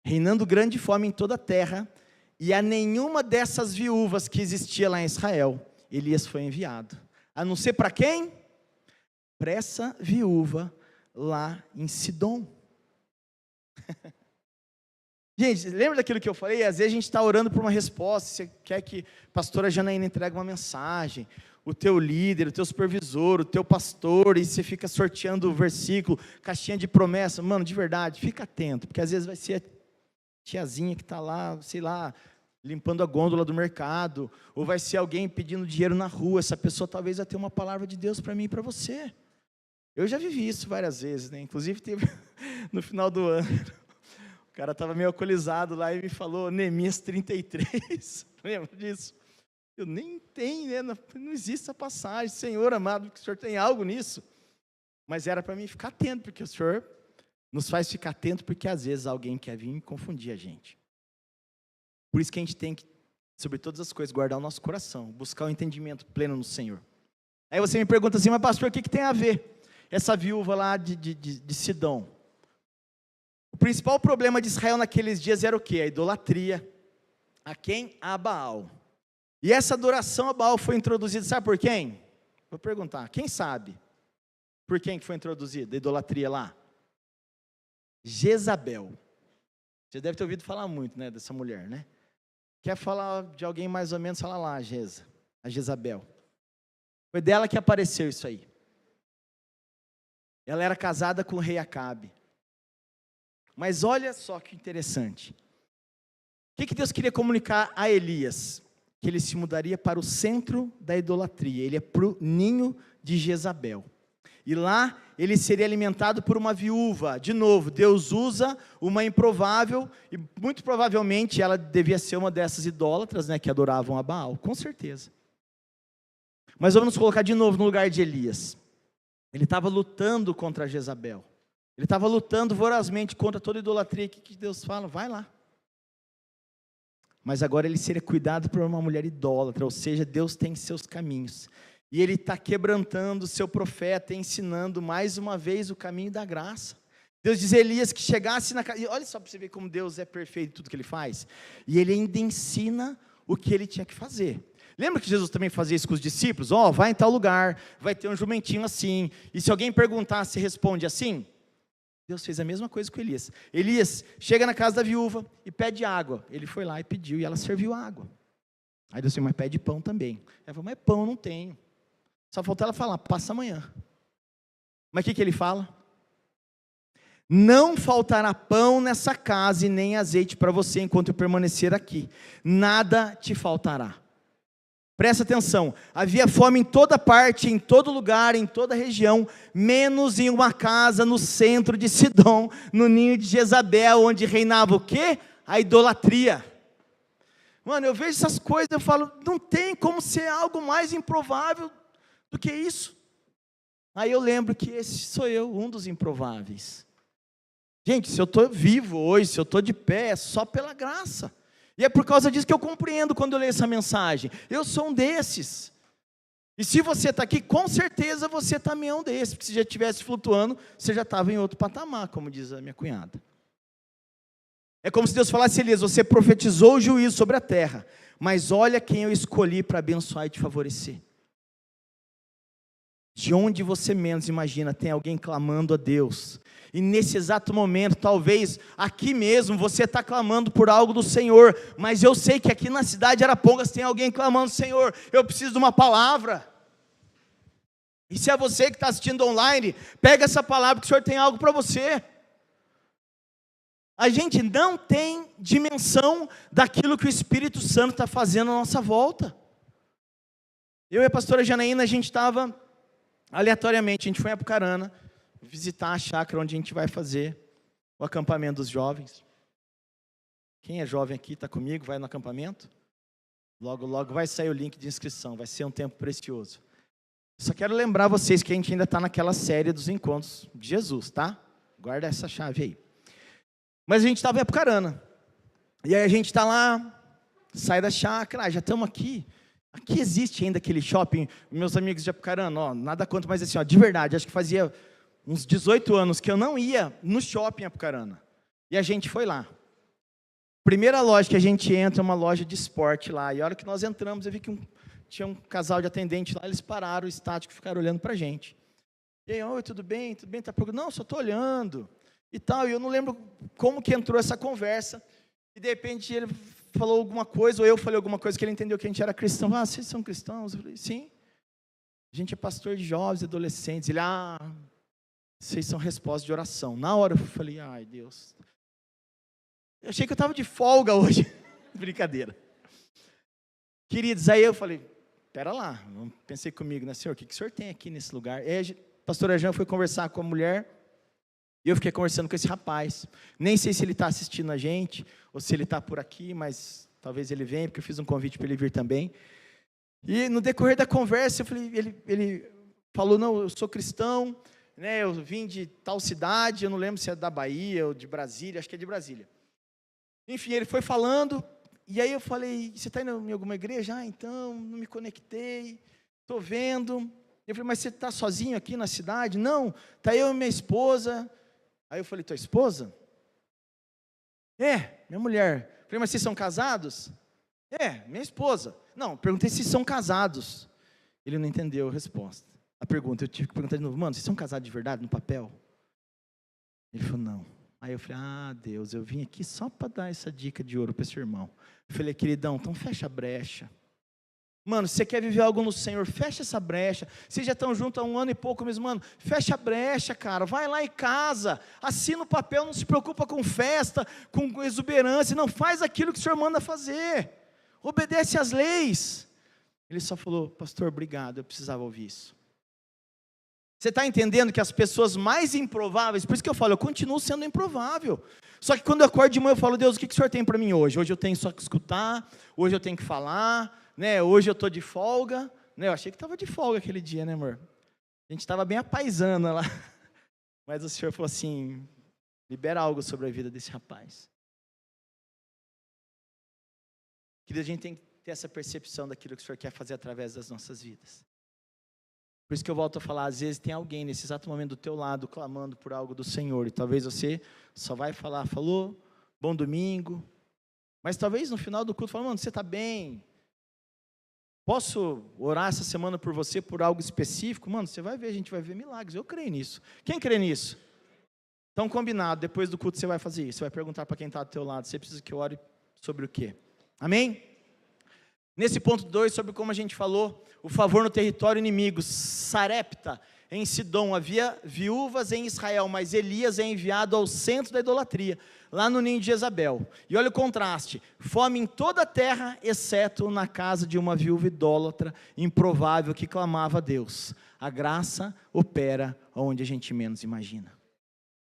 reinando grande fome em toda a terra, e a nenhuma dessas viúvas que existia lá em Israel, Elias foi enviado. A não ser para quem? Para essa viúva lá em Sidom. Gente, lembra daquilo que eu falei? Às vezes a gente está orando por uma resposta, você quer que a pastora Janaína entregue uma mensagem, o teu líder, o teu supervisor, o teu pastor, e você fica sorteando o versículo, caixinha de promessa. Mano, de verdade, fica atento, porque às vezes vai ser a tiazinha que está lá, sei lá, limpando a gôndola do mercado, ou vai ser alguém pedindo dinheiro na rua. Essa pessoa talvez vai ter uma palavra de Deus para mim e para você. Eu já vivi isso várias vezes, né? Inclusive teve no final do ano, o cara estava meio alcoolizado lá e me falou Neemias 33, lembra disso? Eu nem tenho, né? Não existe essa passagem. Senhor amado, que o Senhor tem algo nisso. Mas era para mim ficar atento, porque o Senhor nos faz ficar atento, porque às vezes alguém quer vir e confundir a gente. Por isso que a gente tem que, sobre todas as coisas, guardar o nosso coração, buscar o entendimento pleno no Senhor. Aí você me pergunta assim, mas pastor, o que tem a ver essa viúva lá de Sidom? O principal problema de Israel naqueles dias era o quê? A idolatria. A quem? A Baal. E essa adoração a Baal foi introduzida, sabe por quem? Vou perguntar, quem sabe? Por quem que foi introduzida a idolatria lá? Jezabel. Você deve ter ouvido falar muito, né, dessa mulher, né? Quer falar de alguém mais ou menos, fala lá, a Jezabel. Foi dela que apareceu isso aí. Ela era casada com o rei Acabe. Mas olha só que interessante. O que Deus queria comunicar a Elias? Que ele se mudaria para o centro da idolatria. Ele é para o ninho de Jezabel. E lá ele seria alimentado por uma viúva. De novo, Deus usa uma improvável, e muito provavelmente ela devia ser uma dessas idólatras, né, que adoravam a Baal, com certeza. Mas vamos nos colocar de novo no lugar de Elias. Ele estava lutando contra Jezabel. Ele estava lutando vorazmente contra toda idolatria. O que Deus fala? Vai lá. Mas agora ele seria cuidado por uma mulher idólatra, ou seja, Deus tem seus caminhos. E ele está quebrantando o seu profeta, ensinando mais uma vez o caminho da graça. Deus diz a Elias que chegasse na casa, olha só para você ver como Deus é perfeito em tudo que ele faz. E ele ainda ensina o que ele tinha que fazer. Lembra que Jesus também fazia isso com os discípulos? Vai em tal lugar, vai ter um jumentinho assim, e se alguém perguntar, se responde assim? Deus fez a mesma coisa com Elias. Elias chega na casa da viúva e pede água. Ele foi lá e pediu, e ela serviu água. Aí Deus disse, mas pede pão também. Ela falou, mas pão não tenho. Só faltou ela falar, passa amanhã. Mas o que ele fala? Não faltará pão nessa casa e nem azeite para você enquanto eu permanecer aqui. Nada te faltará. Presta atenção, havia fome em toda parte, em todo lugar, em toda região, menos em uma casa no centro de Sidom, no ninho de Jezabel, onde reinava o quê? A idolatria. Mano, eu vejo essas coisas, eu falo, não tem como ser algo mais improvável do que isso. Aí eu lembro que esse sou eu, um dos improváveis. Gente, se eu estou vivo hoje, se eu estou de pé, é só pela graça. E é por causa disso que eu compreendo quando eu leio essa mensagem. Eu sou um desses. E se você está aqui, com certeza você também é um desses. Porque se já estivesse flutuando, você já estava em outro patamar, como diz a minha cunhada. É como se Deus falasse, Elias, você profetizou o juízo sobre a terra, mas olha quem eu escolhi para abençoar e te favorecer. de onde você menos imagina, tem alguém clamando a Deus. E nesse exato momento, talvez aqui mesmo, você está clamando por algo do Senhor, mas eu sei que aqui na cidade de Arapongas tem alguém clamando: Senhor, eu preciso de uma palavra. E se é você que está assistindo online, pega essa palavra, que o Senhor tem algo para você. A gente não tem dimensão daquilo que o Espírito Santo está fazendo à nossa volta. Eu e a pastora Janaína, a gente estava aleatoriamente, a gente foi em Apucarana visitar a chácara onde a gente vai fazer o acampamento dos jovens. Quem é jovem aqui, está comigo, vai no acampamento? Logo, logo vai sair o link de inscrição, vai ser um tempo precioso. Só quero lembrar vocês que a gente ainda está naquela série dos encontros de Jesus, tá? Guarda essa chave aí. Mas a gente estava em Apucarana, e aí a gente está lá, sai da chácara, já estamos aqui. Aqui existe ainda aquele shopping, meus amigos de Apucarana, ó, nada contra, mas assim, ó, de verdade, acho que fazia uns 18 anos que eu não ia no shopping Apucarana, e a gente foi lá. Primeira loja que a gente entra é uma loja de esporte lá, e a hora que nós entramos, eu vi que tinha um casal de atendente lá, eles pararam, estático, ficaram olhando para a gente. E aí, oi, tudo bem, tá procurando? Não, só estou olhando, e tal, e eu não lembro como que entrou essa conversa, e de repente ele falou alguma coisa, ou eu falei alguma coisa, que ele entendeu que a gente era cristão. Ah, vocês são cristãos? Eu falei, sim. A gente é pastor de jovens e adolescentes. Ele, vocês são resposta de oração. Na hora eu falei, ai Deus, eu achei que eu estava de folga hoje. Brincadeira. Queridos, aí eu falei, pera lá, pensei comigo, né, Senhor, o que o Senhor tem aqui nesse lugar? Aí a pastora Jean foi conversar com a mulher, e eu fiquei conversando com esse rapaz. Nem sei se ele está assistindo a gente, ou se ele está por aqui, mas talvez ele venha, porque eu fiz um convite para ele vir também. E no decorrer da conversa, eu falei, ele falou, não, eu sou cristão, né, eu vim de tal cidade, eu não lembro se é da Bahia ou de Brasília, acho que é de Brasília. Enfim, ele foi falando, e aí eu falei, você está indo em alguma igreja? Então, não me conectei, estou vendo. Eu falei, mas você está sozinho aqui na cidade? Não, está eu e minha esposa. Aí eu falei, tua esposa? É, minha mulher. Eu falei, mas vocês são casados? É, minha esposa. Não, perguntei se são casados. Ele não entendeu a resposta. A pergunta, eu tive que perguntar de novo, mano, vocês são casados de verdade, no papel? Ele falou, não. Aí eu falei, Deus, eu vim aqui só para dar essa dica de ouro para esse irmão. Eu falei, queridão, então fecha a brecha. Mano, se você quer viver algo no Senhor, fecha essa brecha. Vocês já estão juntos há 1 ano e pouco mesmo, mano, fecha a brecha, cara, vai lá e casa, assina o papel, não se preocupa com festa, com exuberância, não, faz aquilo que o Senhor manda fazer, obedece às leis. Ele só falou, pastor, obrigado, eu precisava ouvir isso. Você está entendendo que as pessoas mais improváveis, por isso que eu falo, eu continuo sendo improvável, só que quando eu acordo de manhã eu falo, Deus, o que o Senhor tem para mim hoje? Hoje eu tenho só que escutar, hoje eu tenho que falar, né? Hoje eu estou de folga, né? Eu achei que estava de folga aquele dia, né, amor? A gente estava bem apaisana lá, mas o Senhor falou assim, libera algo sobre a vida desse rapaz. Querido, a gente tem que ter essa percepção daquilo que o Senhor quer fazer através das nossas vidas. Por isso que eu volto a falar, às vezes tem alguém nesse exato momento do teu lado, clamando por algo do Senhor, e talvez você só vai falar, falou, bom domingo, mas talvez no final do culto, fala, mano, você está bem? Posso orar essa semana por você, por algo específico? Mano, você vai ver, a gente vai ver milagres, eu creio nisso. Quem crê nisso? Então, combinado, depois do culto você vai fazer isso, você vai perguntar para quem está do teu lado, você precisa que eu ore sobre o quê? Amém? Nesse ponto 2, sobre como a gente falou, o favor no território inimigo, Sarepta, em Sidom, havia viúvas em Israel, mas Elias é enviado ao centro da idolatria, lá no ninho de Jezabel. E olha o contraste, fome em toda a terra, exceto na casa de uma viúva idólatra, improvável, que clamava a Deus. A graça opera onde a gente menos imagina.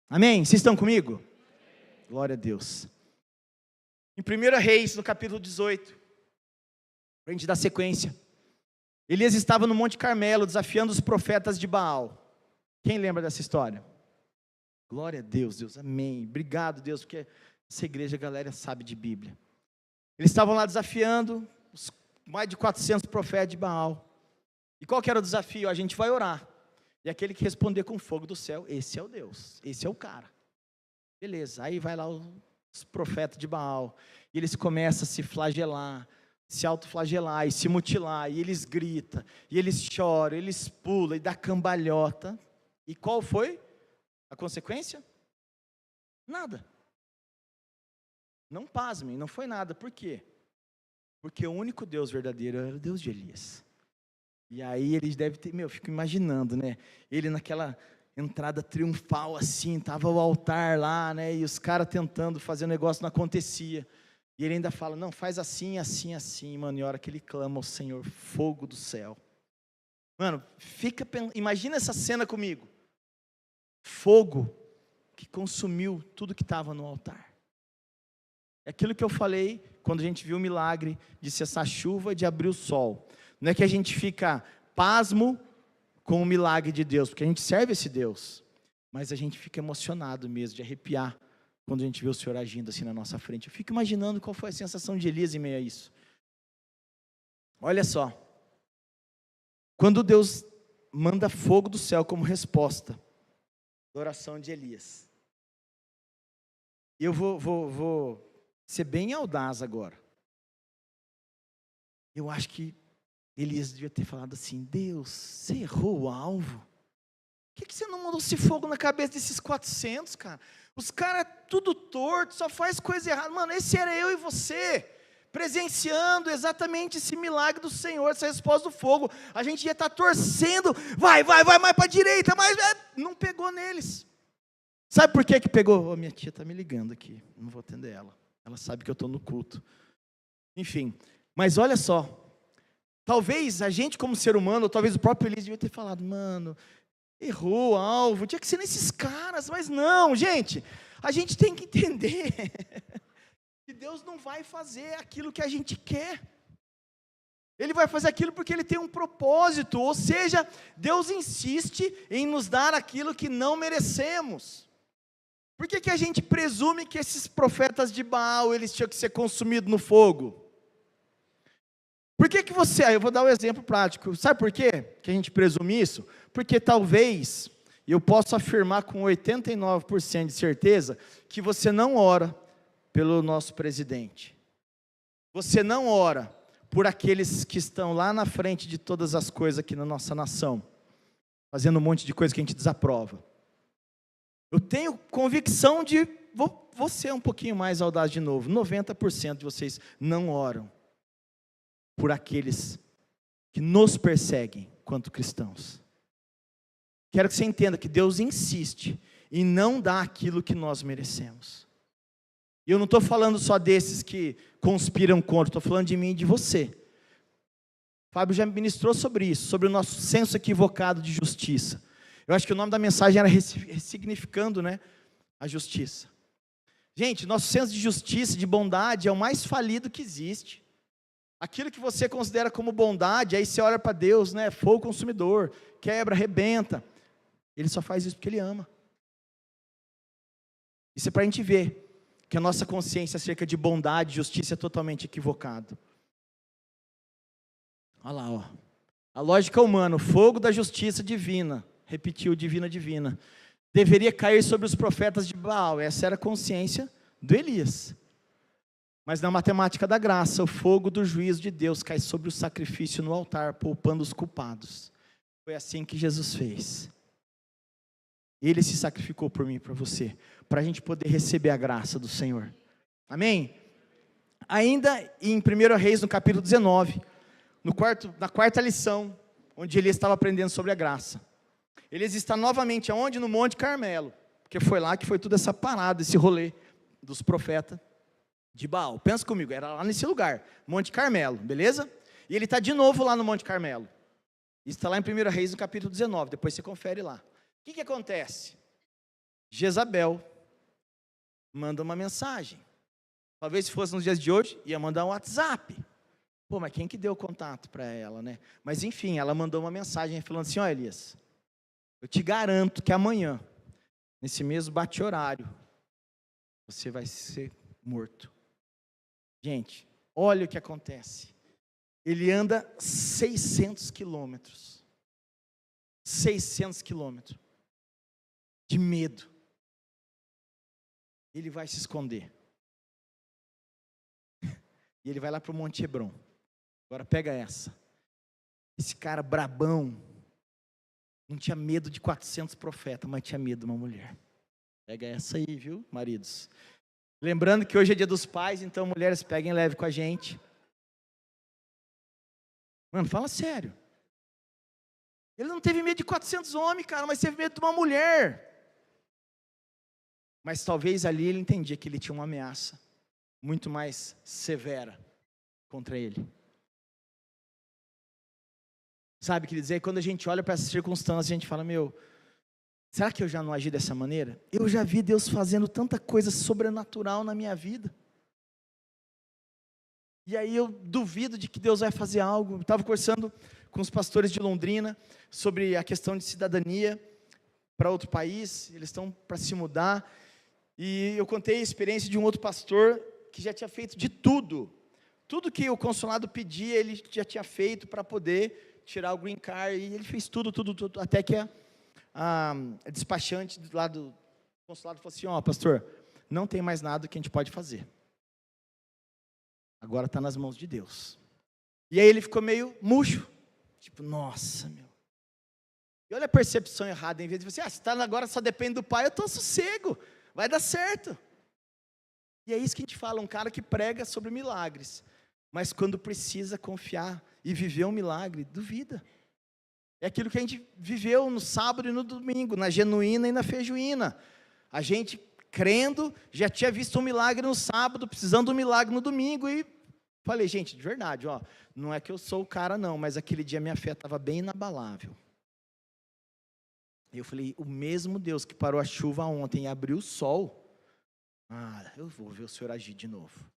Amém? Vocês estão comigo? Glória a Deus. Em 1 Reis, no capítulo 18, para a gente dar sequência, Elias estava no Monte Carmelo, desafiando os profetas de Baal. Quem lembra dessa história? Glória a Deus, Deus, amém. Obrigado, Deus, porque essa igreja, a galera sabe de Bíblia. Eles estavam lá desafiando os mais de 400 profetas de Baal. E qual que era o desafio? A gente vai orar. E aquele que responder com fogo do céu, esse é o Deus, esse é o cara. Beleza, aí vai lá os profetas de Baal, e eles começam a se flagelar. se autoflagelar e se mutilar, e eles gritam, e eles choram, eles pulam e dá cambalhota. E qual foi a consequência? Nada. Não pasmem, não foi nada. Por quê? Porque o único Deus verdadeiro era o Deus de Elias. E aí ele deve ter, eu fico imaginando, né? Ele naquela entrada triunfal assim, estava o altar lá, né? E os caras tentando fazer o negócio, não acontecia. E ele ainda fala, não, faz assim, assim, assim, mano. E a hora que ele clama ao Senhor, fogo do céu. Mano, imagina essa cena comigo. Fogo que consumiu tudo que estava no altar. É aquilo que eu falei quando a gente viu o milagre de cessar a chuva e de abrir o sol. Não é que a gente fica pasmo com o milagre de Deus, porque a gente serve esse Deus, mas a gente fica emocionado mesmo, de arrepiar, quando a gente vê o Senhor agindo assim na nossa frente. Eu fico imaginando qual foi a sensação de Elias em meio a isso. Olha só, quando Deus manda fogo do céu como resposta da oração de Elias, eu vou ser bem audaz agora. Eu acho que Elias devia ter falado assim, Deus, você errou o alvo? Por que você não mandou esse fogo na cabeça desses 400, cara? Os caras tudo torto, só faz coisa errada. Mano, esse era eu e você, presenciando exatamente esse milagre do Senhor, essa resposta do fogo. A gente ia estar torcendo, vai, mais para a direita, mas não pegou neles. Sabe por que pegou? Oh, minha tia está me ligando aqui, não vou atender ela. Ela sabe que eu estou no culto. Enfim, mas olha só. Talvez a gente como ser humano, ou talvez o próprio Elias devia ter falado, mano, errou o alvo, tinha que ser nesses caras, mas não, gente, a gente tem que entender que Deus não vai fazer aquilo que a gente quer. Ele vai fazer aquilo porque Ele tem um propósito, ou seja, Deus insiste em nos dar aquilo que não merecemos. Por que a gente presume que esses profetas de Baal, eles tinham que ser consumidos no fogo? Por que você, eu vou dar um exemplo prático, sabe por quê que a gente presume isso? Porque talvez, eu posso afirmar com 89% de certeza, que você não ora pelo nosso presidente, você não ora por aqueles que estão lá na frente de todas as coisas aqui na nossa nação, fazendo um monte de coisa que a gente desaprova. Eu tenho convicção de, vou ser um pouquinho mais audaz de novo, 90% de vocês não oram por aqueles que nos perseguem quanto cristãos. Quero que você entenda que Deus insiste em não dar aquilo que nós merecemos. E eu não estou falando só desses que conspiram contra, estou falando de mim e de você. Fábio já me ministrou sobre isso, sobre o nosso senso equivocado de justiça. Eu acho que o nome da mensagem era ressignificando, né, a justiça. Gente, nosso senso de justiça, de bondade, é o mais falido que existe. Aquilo que você considera como bondade, aí você olha para Deus, né, fogo consumidor, quebra, arrebenta. Ele só faz isso porque Ele ama. Isso é para a gente ver que a nossa consciência acerca de bondade e justiça é totalmente equivocado. Olha lá, ó. A lógica humana, o fogo da justiça divina, repetiu, divina, deveria cair sobre os profetas de Baal. Essa era a consciência do Elias. Mas na matemática da graça, o fogo do juízo de Deus cai sobre o sacrifício no altar, poupando os culpados. Foi assim que Jesus fez. Ele se sacrificou por mim e por você, para a gente poder receber a graça do Senhor. Amém? Ainda em 1 Reis, no capítulo 19, na quarta lição, onde Elias estava aprendendo sobre a graça. Elias está novamente aonde? No Monte Carmelo, porque foi lá que foi toda essa parada, esse rolê dos profetas de Baal. Pensa comigo, era lá nesse lugar, Monte Carmelo, beleza? E ele está de novo lá no Monte Carmelo. Isso está lá em 1 Reis, no capítulo 19, depois você confere lá. O que acontece? Jezabel manda uma mensagem. Talvez se fosse nos dias de hoje, ia mandar um WhatsApp. Pô, mas quem que deu o contato para ela, né? Mas enfim, ela mandou uma mensagem falando assim, ó Elias, eu te garanto que amanhã, nesse mesmo bate-horário, você vai ser morto. Gente, olha o que acontece. Ele anda 600 quilômetros. 600 quilômetros. De medo. Ele vai se esconder. E ele vai lá para o Monte Hebron. Agora pega essa. Esse cara brabão, não tinha medo de 400 profetas, mas tinha medo de uma mulher. Pega essa aí, viu, maridos? Lembrando que hoje é dia dos pais, então mulheres peguem leve com a gente. Mano, fala sério. Ele não teve medo de 400 homens, cara, mas teve medo de uma mulher. Mas talvez ali ele entendia que ele tinha uma ameaça muito mais severa contra ele. Sabe, quer dizer, quando a gente olha para essas circunstâncias, a gente fala, será que eu já não agi dessa maneira? Eu já vi Deus fazendo tanta coisa sobrenatural na minha vida. E aí eu duvido de que Deus vai fazer algo. Eu estava conversando com os pastores de Londrina sobre a questão de cidadania para outro país. Eles estão para se mudar. E eu contei a experiência de um outro pastor que já tinha feito de tudo. Tudo que o consulado pedia, ele já tinha feito para poder tirar o green card. E ele fez tudo. Até que a despachante lá do consulado falou assim, pastor, não tem mais nada que a gente pode fazer. Agora está nas mãos de Deus. E aí ele ficou meio murcho. Tipo, nossa, E olha a percepção errada. Em vez de você, agora só depende do pai, eu estou sossego. Vai dar certo. E é isso que a gente fala, um cara que prega sobre milagres. Mas quando precisa confiar e viver um milagre, duvida. É aquilo que a gente viveu no sábado e no domingo, na genuína e na feijoína. A gente crendo, já tinha visto um milagre no sábado, precisando de um milagre no domingo, e falei, gente, de verdade, não é que eu sou o cara não, mas aquele dia minha fé estava bem inabalável. E eu falei, o mesmo Deus que parou a chuva ontem e abriu o sol, eu vou ver o Senhor agir de novo.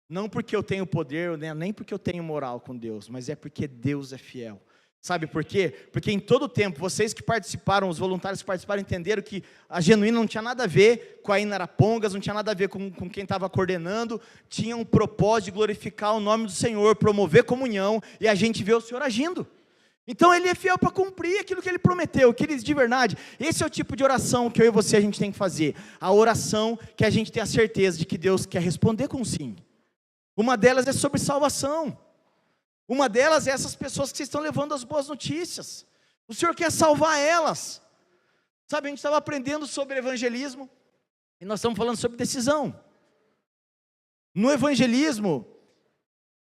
Não porque eu tenho poder, nem porque eu tenho moral com Deus, mas é porque Deus é fiel. Sabe por quê? Porque em todo o tempo, vocês que participaram, os voluntários que participaram, entenderam que a genuína não tinha nada a ver com a Inarapongas, não tinha nada a ver com quem estava coordenando, tinha um propósito de glorificar o nome do Senhor, promover comunhão, e a gente vê o Senhor agindo. Então ele é fiel para cumprir aquilo que ele prometeu, queridos, de verdade. Esse é o tipo de oração que eu e você a gente tem que fazer. A oração que a gente tem a certeza de que Deus quer responder com sim. Uma delas é sobre salvação. Uma delas é essas pessoas que vocês estão levando as boas notícias. O Senhor quer salvar elas. Sabe, a gente estava aprendendo sobre evangelismo, e nós estamos falando sobre decisão. No evangelismo,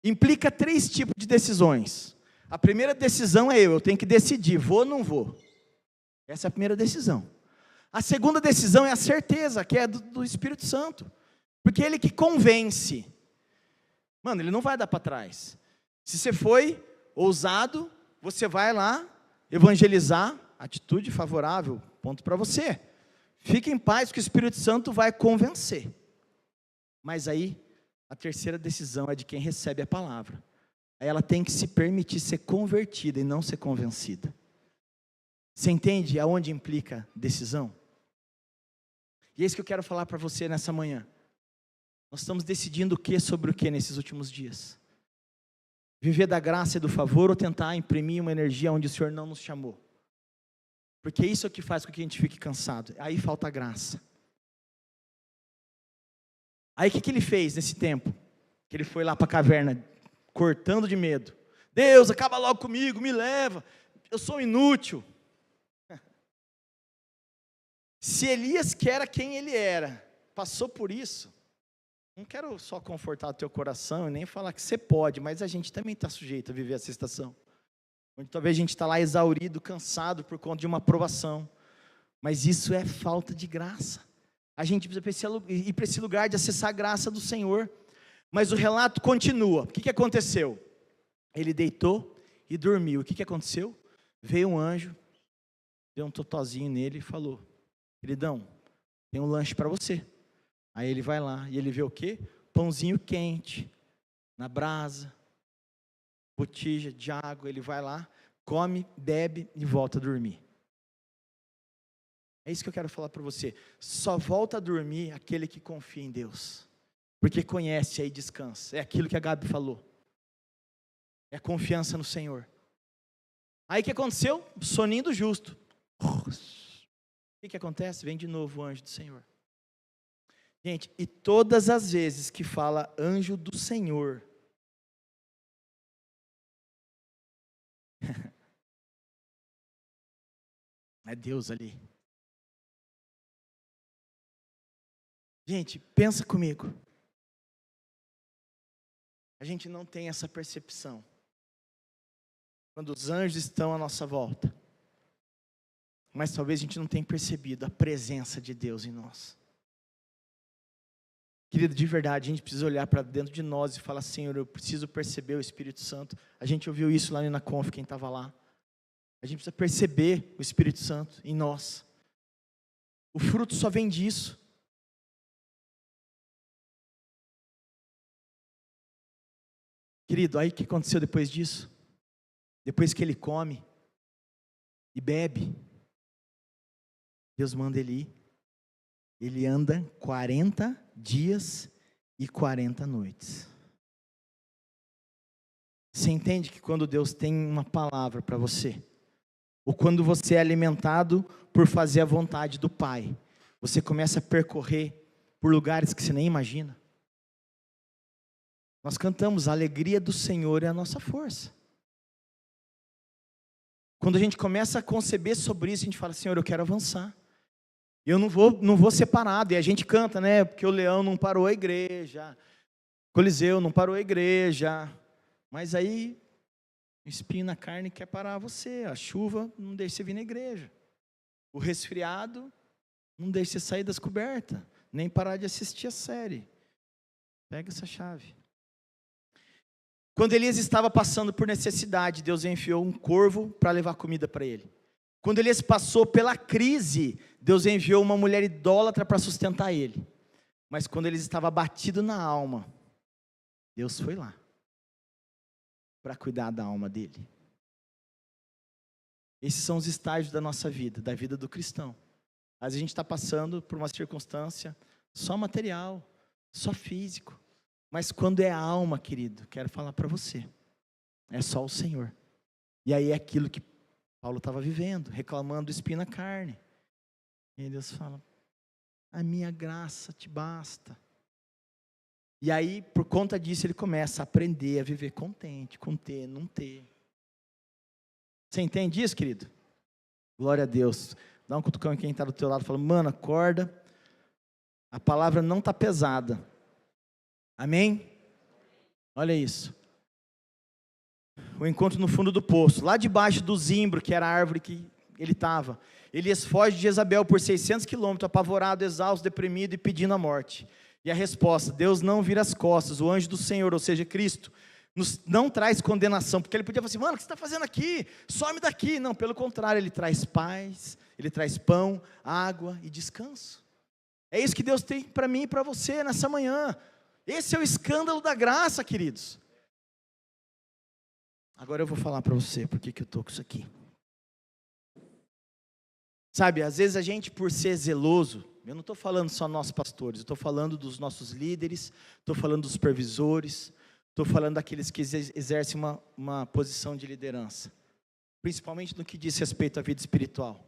implica 3 tipos de decisões. A primeira decisão é eu tenho que decidir, vou ou não vou. Essa é a primeira decisão. A segunda decisão é a certeza, que é do Espírito Santo. Porque ele que convence. Mano, ele não vai dar para trás. Se você foi ousado, você vai lá evangelizar, atitude favorável, ponto para você. Fique em paz que o Espírito Santo vai convencer. Mas aí, a terceira decisão é de quem recebe a palavra. Aí ela tem que se permitir ser convertida e não ser convencida. Você entende aonde implica decisão? E é isso que eu quero falar para você nessa manhã. Nós estamos decidindo o que sobre o que nesses últimos dias? Viver da graça e do favor ou tentar imprimir uma energia onde o Senhor não nos chamou? Porque isso é o que faz com que a gente fique cansado. Aí falta graça. Aí o que ele fez nesse tempo? Que ele foi lá para a caverna, cortando de medo. Deus, acaba logo comigo, me leva. Eu sou inútil. Se Elias, que era quem ele era, passou por isso, não quero só confortar o teu coração e nem falar que você pode, mas a gente também está sujeito a viver essa estação. Onde talvez a gente está lá exaurido, cansado por conta de uma provação. Mas isso é falta de graça. A gente precisa ir para esse lugar de acessar a graça do Senhor. Mas o relato continua. O que aconteceu? Ele deitou e dormiu. O que aconteceu? Veio um anjo, deu um totozinho nele e falou, queridão, tem um lanche para você. Aí ele vai lá e ele vê o quê? Pãozinho quente, na brasa, botija de água. Ele vai lá, come, bebe e volta a dormir. É isso que eu quero falar para você. Só volta a dormir aquele que confia em Deus. Porque conhece aí descansa. É aquilo que a Gabi falou. É a confiança no Senhor. Aí o que aconteceu? Soninho do justo. O que acontece? Vem de novo o anjo do Senhor. Gente, e todas as vezes que fala anjo do Senhor, É Deus ali. Gente, pensa comigo. A gente não tem essa percepção. Quando os anjos estão à nossa volta. Mas talvez a gente não tenha percebido a presença de Deus em nós. Querido, de verdade, a gente precisa olhar para dentro de nós e falar: Senhor, eu preciso perceber o Espírito Santo. A gente ouviu isso lá na Conf, quem estava lá. A gente precisa perceber o Espírito Santo em nós. O fruto só vem disso. Querido, aí o que aconteceu depois disso? Depois que ele come e bebe, Deus manda ele ir. Ele anda 40 dias e 40 noites. Você entende que quando Deus tem uma palavra para você, ou quando você é alimentado por fazer a vontade do Pai, você começa a percorrer por lugares que você nem imagina? Nós cantamos: a alegria do Senhor é a nossa força. Quando a gente começa a conceber sobre isso, a gente fala: Senhor, eu quero avançar. Eu não vou separado. E a gente canta, né? Porque o leão não parou a igreja, o Coliseu não parou a igreja. Mas aí, o espinho na carne quer parar você. A chuva não deixa você vir na igreja. O resfriado não deixa você sair das cobertas, nem parar de assistir a série. Pega essa chave. Quando Elias estava passando por necessidade, Deus enviou um corvo para levar comida para ele. Quando Elias passou pela crise, Deus enviou uma mulher idólatra para sustentar ele. Mas quando ele estava abatido na alma, Deus foi lá para cuidar da alma dele. Esses são os estágios da nossa vida, da vida do cristão. Às vezes a gente está passando por uma circunstância só material, só físico. Mas quando é a alma, querido, quero falar para você, é só o Senhor. E aí é aquilo que Paulo estava vivendo, reclamando do espinho na carne. E aí Deus fala: a minha graça te basta. E aí, por conta disso, ele começa a aprender a viver contente, com ter, não ter. Você entende isso, querido? Glória a Deus. Dá um cutucão em quem está do teu lado, fala: mano, acorda, a palavra não está pesada. Amém? Olha isso. O encontro no fundo do poço, lá debaixo do zimbro, que era a árvore que ele estava. Elias foge de Jezabel por 600 quilômetros, apavorado, exausto, deprimido e pedindo a morte. E a resposta: Deus não vira as costas. O anjo do Senhor, ou seja, Cristo, não traz condenação, porque ele podia falar assim: mano, o que você está fazendo aqui? Some daqui. Não, pelo contrário, ele traz paz, ele traz pão, água e descanso. É isso que Deus tem para mim e para você nessa manhã. Esse é o escândalo da graça, queridos. Agora eu vou falar para você por que eu estou com isso aqui. Sabe, às vezes a gente, por ser zeloso, eu não estou falando só nós pastores, eu estou falando dos nossos líderes, estou falando dos supervisores, estou falando daqueles que exercem uma posição de liderança, principalmente no que diz respeito à vida espiritual.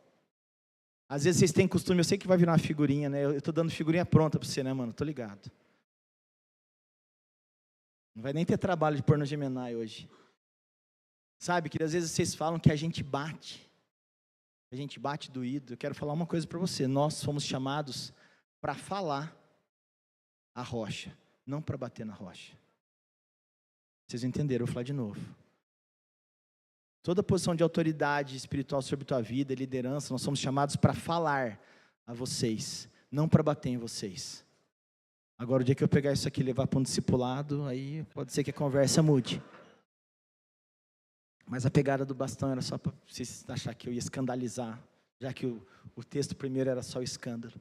Às vezes vocês têm costume, eu sei que vai virar uma figurinha, né? Eu estou dando figurinha pronta para você, né, mano? Estou ligado. Não vai nem ter trabalho de pôr no Gemini hoje. Sabe, que às vezes vocês falam que a gente bate doído. Eu quero falar uma coisa para você: nós fomos chamados para falar a rocha, não para bater na rocha. Vocês entenderam? Eu vou falar de novo. Toda posição de autoridade espiritual sobre tua vida, liderança, nós somos chamados para falar a vocês, não para bater em vocês. Agora, o dia que eu pegar isso aqui e levar para um discipulado, aí pode ser que a conversa mude. Mas a pegada do bastão era só para vocês achar que eu ia escandalizar, já que o texto primeiro era só o escândalo.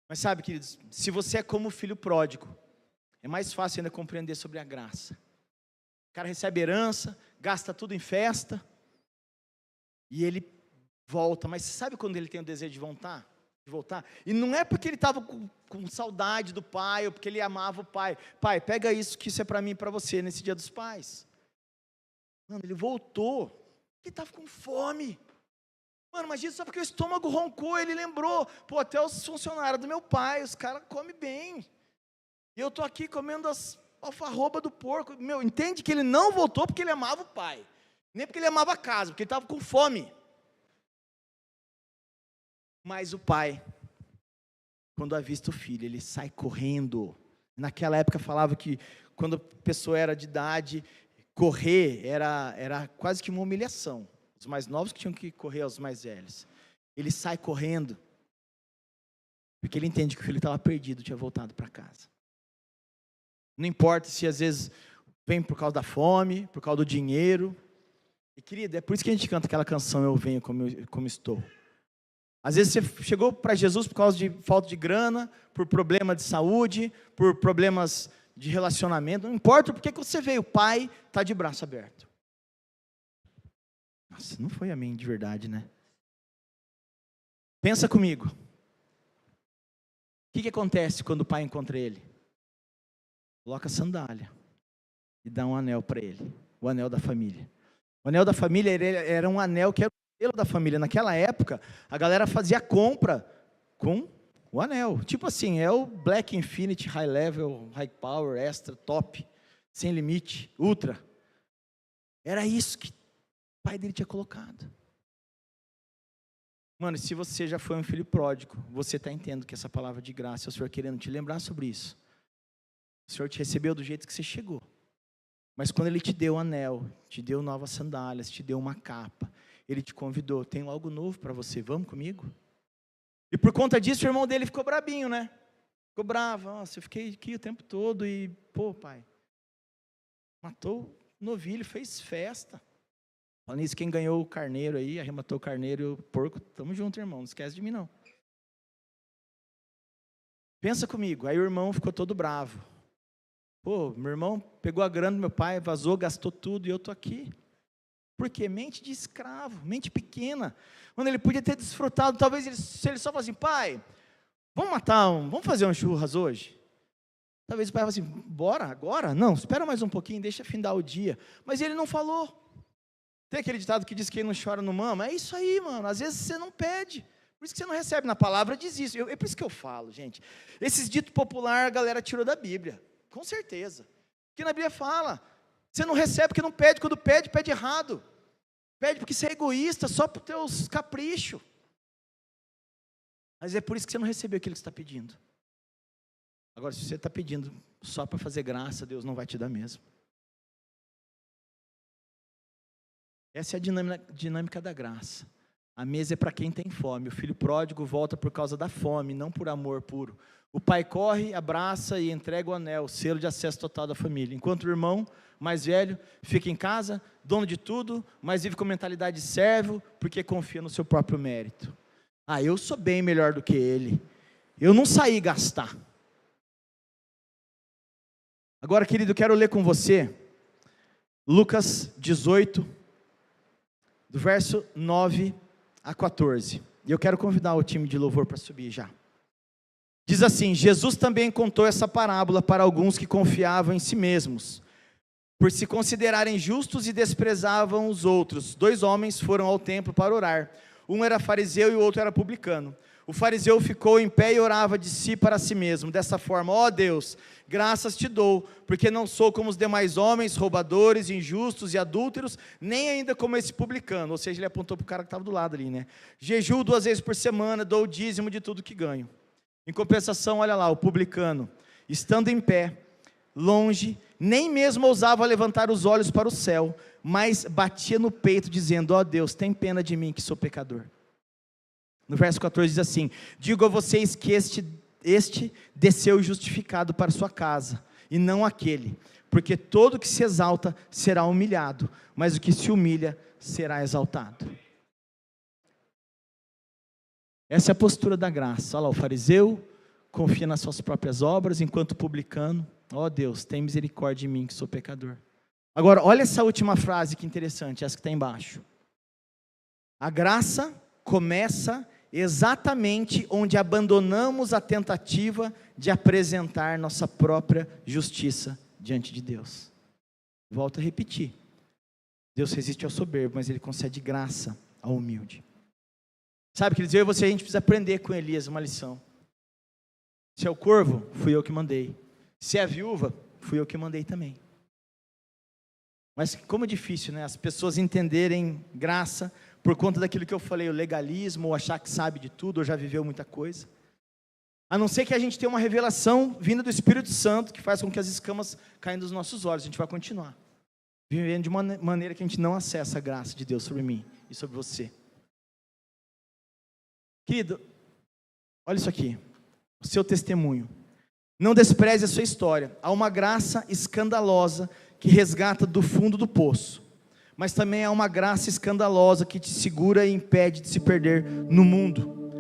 Mas sabe, queridos, se você é como o filho pródigo, é mais fácil ainda compreender sobre a graça. O cara recebe herança, gasta tudo em festa, e ele volta. Mas você sabe quando ele tem o desejo de voltar? E não é porque ele estava com saudade do pai, ou porque ele amava o pai. Pai, pega isso, que isso é para mim e para você, nesse dia dos pais. Mano, ele voltou, ele estava com fome. Mano, imagina só porque o estômago roncou, ele lembrou. Pô, até os funcionários do meu pai, os caras comem bem. E eu estou aqui comendo as alfarroba do porco. Meu, entende que ele não voltou porque ele amava o pai. Nem porque ele amava a casa, porque ele estava com fome. Mas o pai, quando avista o filho, ele sai correndo. Naquela época falava que quando a pessoa era de idade, correr era quase que uma humilhação. Os mais novos que tinham que correr aos mais velhos. Ele sai correndo, porque ele entende que o filho estava perdido, tinha voltado para casa. Não importa se às vezes vem por causa da fome, por causa do dinheiro. E querido, é por isso que a gente canta aquela canção, Eu Venho Como Estou. Às vezes você chegou para Jesus por causa de falta de grana, por problema de saúde, por problemas de relacionamento. Não importa porque que você veio, o pai está de braço aberto. Nossa, não foi amém de verdade, né? Pensa comigo. O que acontece quando o pai encontra ele? Coloca a sandália e dá um anel para ele, o anel da família. O anel da família era um anel que era o selo da família. Naquela época, a galera fazia compra com o anel. Tipo assim, é o Black Infinity, High Level, High Power, Extra, Top, Sem Limite, Ultra. Era isso que o pai dele tinha colocado. Mano, se você já foi um filho pródigo, você está entendendo que essa palavra de graça é o Senhor querendo te lembrar sobre isso. O Senhor te recebeu do jeito que você chegou. Mas quando Ele te deu o anel, te deu novas sandálias, te deu uma capa, Ele te convidou, tenho algo novo para você, vamos comigo? E por conta disso o irmão dele ficou brabinho, né? Ficou bravo, nossa, eu fiquei aqui o tempo todo e, pô pai, matou o novilho, fez festa. Falando nisso, quem ganhou o carneiro aí, arrematou o carneiro e o porco, tamo junto, irmão, não esquece de mim não. Pensa comigo, aí o irmão ficou todo bravo. Pô, meu irmão pegou a grana do meu pai, vazou, gastou tudo e eu tô aqui. Por quê? Mente de escravo, mente pequena. Quando ele podia ter desfrutado, talvez se ele só falasse assim, pai, vamos fazer um churras hoje? Talvez o pai falasse assim, bora, agora? Não, espera mais um pouquinho, deixa findar o dia. Mas ele não falou. Tem aquele ditado que diz que quem não chora não mama? É isso aí, mano, às vezes você não pede. Por isso que você não recebe, na palavra diz isso. É por isso que eu falo, gente. Esses ditos popular a galera tirou da Bíblia. Com certeza. Porque na Bíblia fala, você não recebe porque não pede, quando pede, pede errado. Pede porque você é egoísta, só para os teus caprichos. Mas é por isso que você não recebeu aquilo que você está pedindo. Agora, se você está pedindo só para fazer graça, Deus não vai te dar mesmo. Essa é a dinâmica da graça. A mesa é para quem tem fome. O filho pródigo volta por causa da fome, não por amor puro. O pai corre, abraça e entrega o anel, o selo de acesso total da família. Enquanto o irmão mais velho fica em casa, dono de tudo, mas vive com mentalidade de servo, porque confia no seu próprio mérito. Ah, eu sou bem melhor do que ele. Eu não saí gastar. Agora, querido, eu quero ler com você Lucas 18, do verso 9 a 14. E eu quero convidar o time de louvor para subir já. Diz assim, Jesus também contou essa parábola para alguns que confiavam em si mesmos, por se considerarem justos e desprezavam os outros. 2 homens foram ao templo para orar. Um era fariseu e o outro era publicano. O fariseu ficou em pé e orava de si para si mesmo, dessa forma, ó Deus, graças te dou, porque não sou como os demais homens, roubadores, injustos e adúlteros, nem ainda como esse publicano. Ou seja, ele apontou para o cara que estava do lado ali, né? Jejuo 2 vezes por semana, dou o dízimo de tudo que ganho. Em compensação, olha lá, o publicano, estando em pé, longe, nem mesmo ousava levantar os olhos para o céu, mas batia no peito, dizendo, ó Deus, tem pena de mim que sou pecador. No verso 14 diz assim, digo a vocês que este desceu justificado para sua casa, e não aquele, porque todo que se exalta será humilhado, mas o que se humilha será exaltado. Essa é a postura da graça. Olha lá, o fariseu confia nas suas próprias obras, enquanto o publicano, ó Deus, tem misericórdia de mim que sou pecador. Agora, olha essa última frase que interessante, essa que está embaixo. A graça começa exatamente onde abandonamos a tentativa de apresentar nossa própria justiça diante de Deus. Volto a repetir. Deus resiste ao soberbo, mas Ele concede graça ao humilde. Sabe, quer dizer, eu e você, a gente precisa aprender com Elias uma lição. Se é o corvo, fui eu que mandei. Se é a viúva, fui eu que mandei também. Mas como é difícil, né? As pessoas entenderem graça por conta daquilo que eu falei, o legalismo, ou achar que sabe de tudo, ou já viveu muita coisa. A não ser que a gente tenha uma revelação vinda do Espírito Santo, que faz com que as escamas caem dos nossos olhos. A gente vai continuar vivendo de uma maneira que a gente não acessa a graça de Deus sobre mim e sobre você. Querido, olha isso aqui, o seu testemunho. Não despreze a sua história. Há uma graça escandalosa que resgata do fundo do poço, mas também há uma graça escandalosa que te segura e impede de se perder no mundo.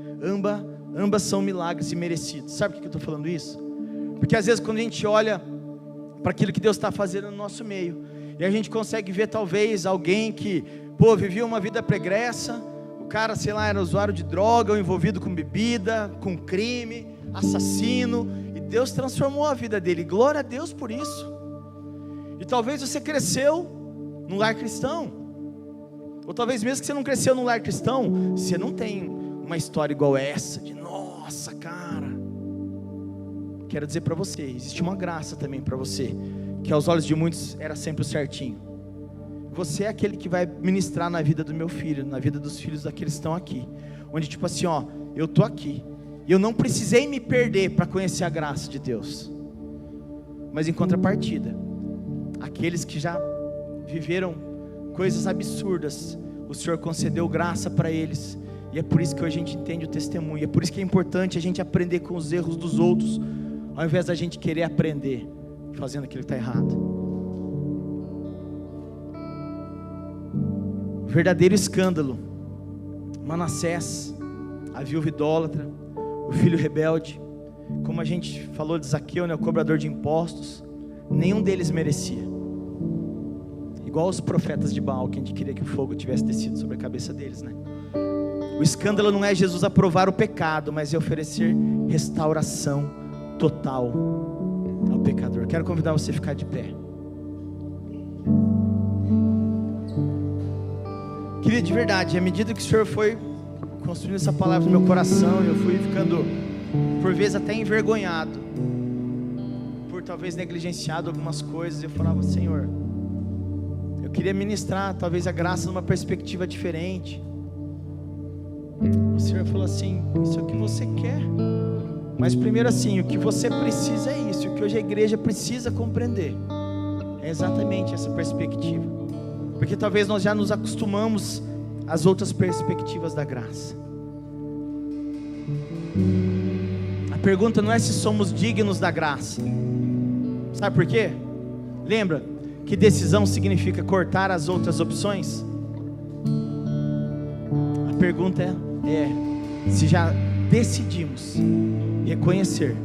Ambas são milagres imerecidos. Sabe por que eu estou falando isso? Porque às vezes quando a gente olha para aquilo que Deus está fazendo no nosso meio, e a gente consegue ver talvez alguém que, vivia uma vida pregressa, o cara, sei lá, era usuário de droga, ou envolvido com bebida, com crime, assassino, e Deus transformou a vida dele, glória a Deus por isso. E talvez você cresceu num lar cristão, ou talvez mesmo que você não cresceu num lar cristão, você não tem uma história igual essa, de nossa, cara. Quero dizer para você, existe uma graça também para você, que aos olhos de muitos era sempre o certinho. Você é aquele que vai ministrar na vida do meu filho, na vida dos filhos daqueles que estão aqui, onde tipo assim, eu estou aqui, e eu não precisei me perder para conhecer a graça de Deus, mas em contrapartida, aqueles que já viveram coisas absurdas, o Senhor concedeu graça para eles, e é por isso que hoje a gente entende o testemunho, é por isso que é importante a gente aprender com os erros dos outros, ao invés da gente querer aprender fazendo aquilo que está errado. O verdadeiro escândalo, Manassés, a viúva idólatra, o filho rebelde, como a gente falou de Zaqueu, o cobrador de impostos, nenhum deles merecia. Igual os profetas de Baal, que a gente queria que o fogo tivesse descido sobre a cabeça deles, né? O escândalo não é Jesus aprovar o pecado, mas é oferecer restauração total ao pecador. Quero convidar você a ficar de pé. Querido, de verdade, à medida que o Senhor foi construindo essa palavra no meu coração, eu fui ficando, por vezes, até envergonhado, por talvez negligenciado algumas coisas. Eu falava, Senhor, eu queria ministrar talvez a graça numa perspectiva diferente. O Senhor falou assim, isso é o que você quer, mas primeiro assim, o que você precisa é isso, o que hoje a igreja precisa compreender é exatamente essa perspectiva, porque talvez nós já nos acostumamos às outras perspectivas da graça. A pergunta não é se somos dignos da graça, sabe por quê? Lembra que decisão significa cortar as outras opções? A pergunta é se já decidimos reconhecer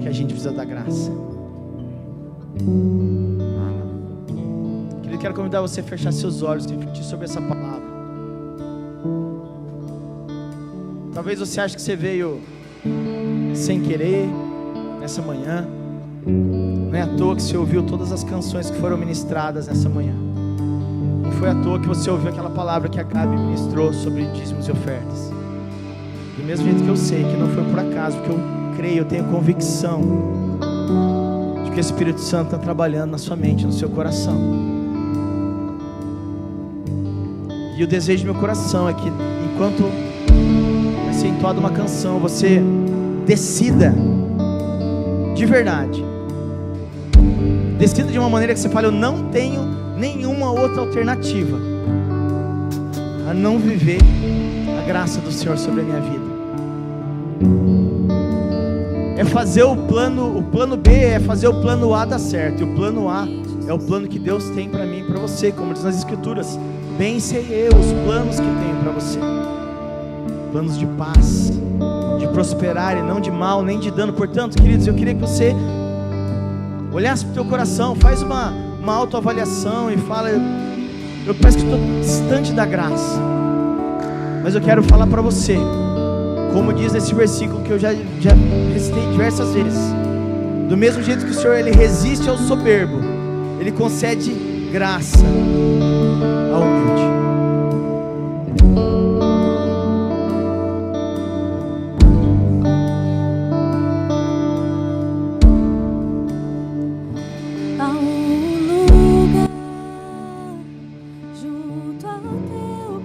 que a gente precisa da graça. Querido, quero convidar você a fechar seus olhos e refletir sobre essa palavra. Talvez você ache que você veio sem querer nessa manhã. Não é à toa que você ouviu todas as canções que foram ministradas nessa manhã. Não foi à toa que você ouviu aquela palavra que a Gabi ministrou sobre dízimos e ofertas. Do mesmo jeito que eu sei que não foi por acaso, porque eu creio, eu tenho convicção de que o Espírito Santo está trabalhando na sua mente, no seu coração. E o desejo do meu coração é que enquanto vai ser entoada uma canção, você decida de verdade, decida de uma maneira que você fale, eu não tenho nenhuma outra alternativa a não viver a graça do Senhor sobre a minha vida. É fazer o plano B é fazer o plano A dar certo, e o plano A é o plano que Deus tem para mim e para você, como diz nas Escrituras, bem sei eu os planos que tenho para você, planos de paz, de prosperar e não de mal, nem de dano. Portanto, queridos, eu queria que você olhasse para o teu coração, faz uma autoavaliação e fala, eu penso que estou distante da graça, mas eu quero falar para você, como diz nesse versículo que eu já recitei diversas vezes, do mesmo jeito que o Senhor ele resiste ao soberbo, ele concede graça ao humilde. Há um lugar junto ao teu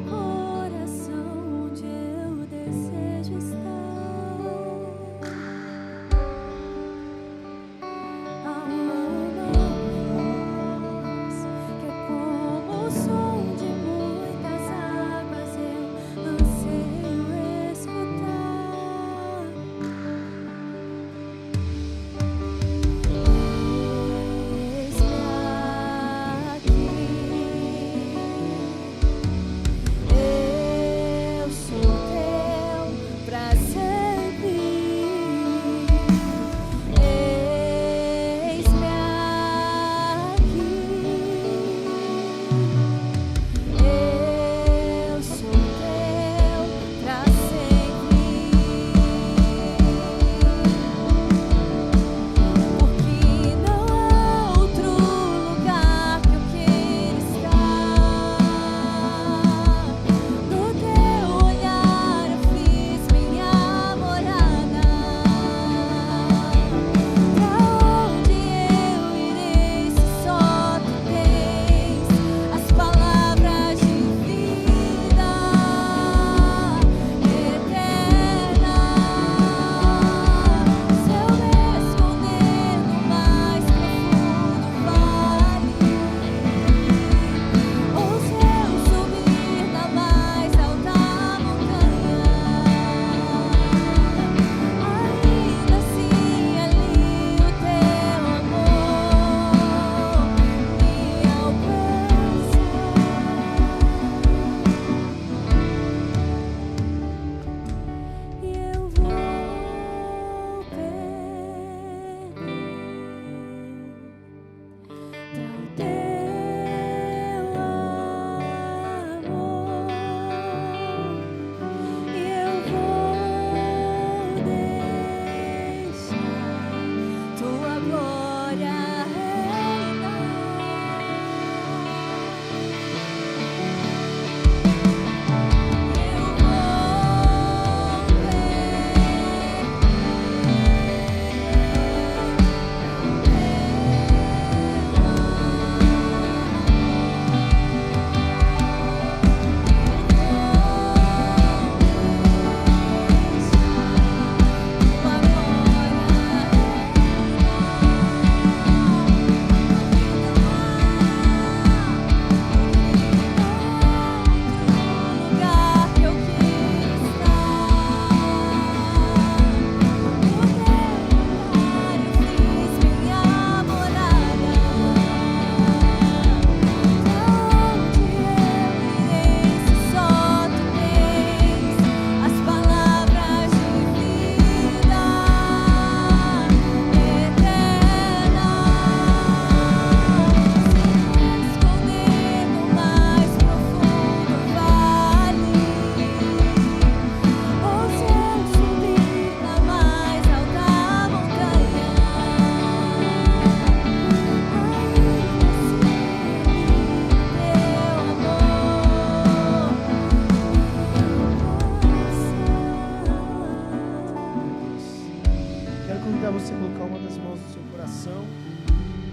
Quero convidar você a colocar uma das mãos no seu coração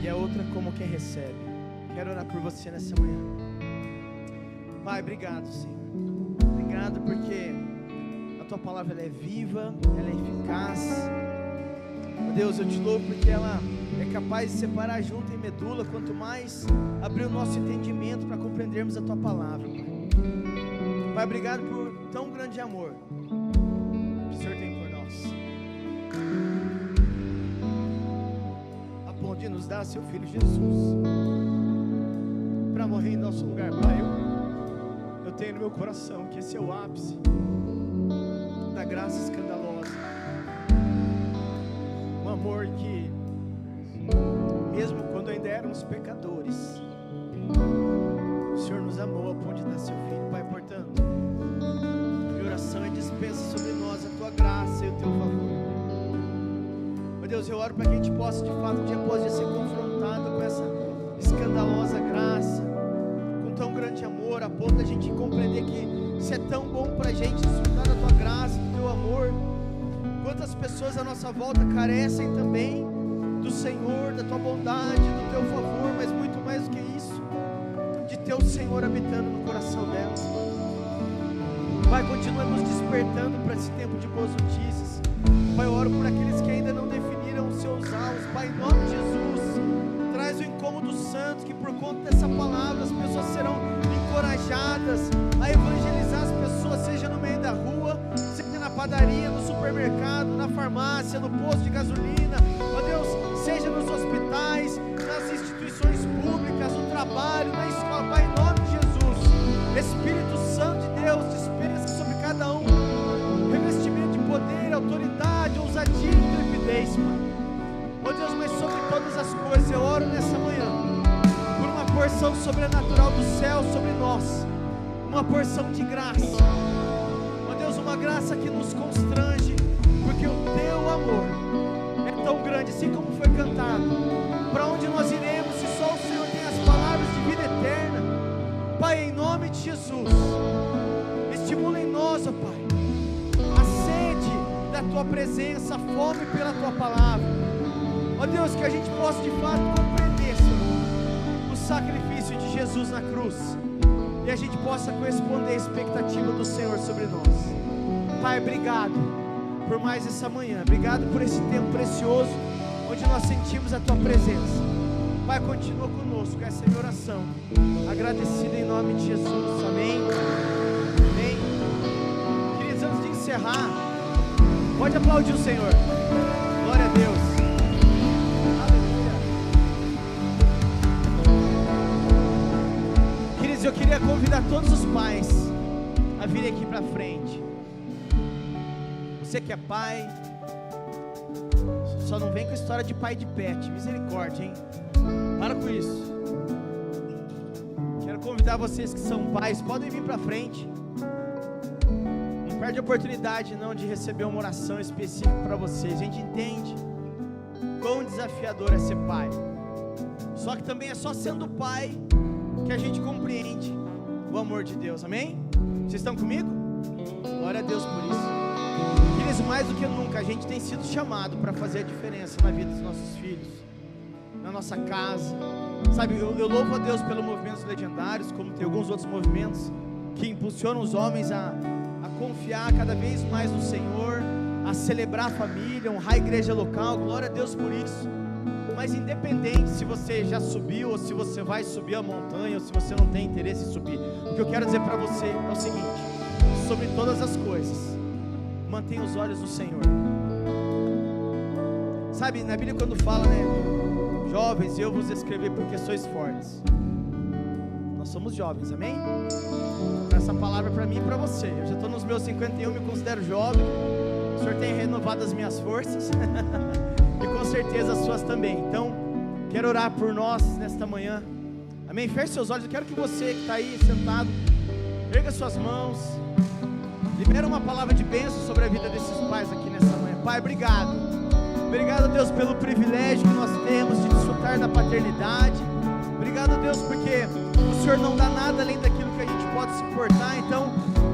e a outra como quem recebe. Quero orar por você nessa manhã. Pai, obrigado, Senhor. Obrigado porque a Tua palavra ela é viva, ela é eficaz. Oh Deus, eu te louvo porque ela é capaz de separar junto em medula, quanto mais abrir o nosso entendimento para compreendermos a Tua palavra, Pai. Pai, obrigado por tão grande amor que o Senhor tem por nós, a ponto de nos dar Seu Filho Jesus para morrer em nosso lugar. Pai, eu tenho no meu coração que esse é o ápice da graça escandalosa, um amor que mesmo quando ainda éramos pecadores, o Senhor nos amou a ponto de dar Seu Filho. Pai, portanto, minha oração é dispensa sobre nós a Tua graça e o Teu favor. Meu Deus, eu oro para que a gente possa de fato dia após dia ser confrontado com essa escandalosa graça, com tão grande amor, a ponto da gente compreender que se é tão bom para a gente desfrutar da Tua graça, do Teu amor, quantas pessoas à nossa volta carecem também do Senhor, da Tua bondade, do Teu favor, mas muito mais do que isso, de Teu Senhor habitando no coração delas. Pai, continua nos despertando para esse tempo de boas notícias. Pai, eu oro por aqueles que ainda não definiram os seus alvos. Pai, em nome de Jesus, traz o incômodo santo, que por conta dessa palavra as pessoas serão encorajadas a evangelizar as pessoas, seja no meio da rua, seja na padaria, no supermercado, na farmácia, no posto de gasolina, ó Deus, seja nos hospitais, nas instituições públicas, no trabalho, na escola. Pai, em nome de Jesus, Espírito Santo de Deus, despeja sobre cada um revestimento de poder, autoridade, ousadia e intrepidez, Pai. Ó Deus, mas sobre todas as coisas eu oro nessa manhã por uma porção sobrenatural do céu sobre nós, uma porção de graça, ó Deus, uma graça que nos constrange, porque o Teu amor é tão grande, assim como foi cantado. Para onde nós iremos se só o Senhor tem as palavras de vida eterna? Pai, em nome de Jesus, estimula em nós, ó Pai, a sede da Tua presença, a fome pela Tua palavra. Ó Deus, que a gente possa de fato compreender, Senhor, o sacrifício de Jesus na cruz, e a gente possa corresponder à expectativa do Senhor sobre nós. Pai, obrigado por mais essa manhã, obrigado por esse tempo precioso, onde nós sentimos a Tua presença. Pai, continua conosco, essa é a minha oração, agradecido em nome de Jesus, amém, amém. Queridos, antes de encerrar, pode aplaudir o Senhor, glória a Deus, aleluia. Queridos, eu queria convidar todos os pais a virem aqui para frente. Você que é pai, só não vem com história de pai de pet, misericórdia, hein? Para com isso. Quero convidar vocês que são pais, podem vir para frente. Não perde a oportunidade não de receber uma oração específica para vocês. A gente entende quão desafiador é ser pai. Só que também é só sendo pai que a gente compreende o amor de Deus, amém? Vocês estão comigo? Glória a Deus por isso. Queridos, mais do que nunca a gente tem sido chamado para fazer a diferença na vida dos nossos filhos, na nossa casa, sabe, eu louvo a Deus pelos movimentos legendários, como tem alguns outros movimentos que impulsionam os homens a confiar cada vez mais no Senhor, a celebrar a família, honrar a igreja local. Glória a Deus por isso. Mas independente se você já subiu, ou se você vai subir a montanha, ou se você não tem interesse em subir, o que eu quero dizer para você é o seguinte: sobre todas as coisas, mantenha os olhos no Senhor. Sabe, na Bíblia quando fala, né, jovens, eu vos escrevi porque sois fortes. Nós somos jovens, amém? Essa palavra é para mim e para você. Eu já estou nos meus 51, me considero jovem. O Senhor tem renovado as minhas forças e com certeza as suas também. Então, quero orar por nós nesta manhã, amém? Feche seus olhos. Eu quero que você que está aí sentado, erga suas mãos, libera uma palavra de bênção sobre a vida desses pais aqui nessa manhã. Pai, obrigado. Obrigado, Deus, pelo privilégio que nós temos de desfrutar da paternidade. Obrigado, Deus, porque o Senhor não dá nada além daquilo que a gente pode suportar. Então,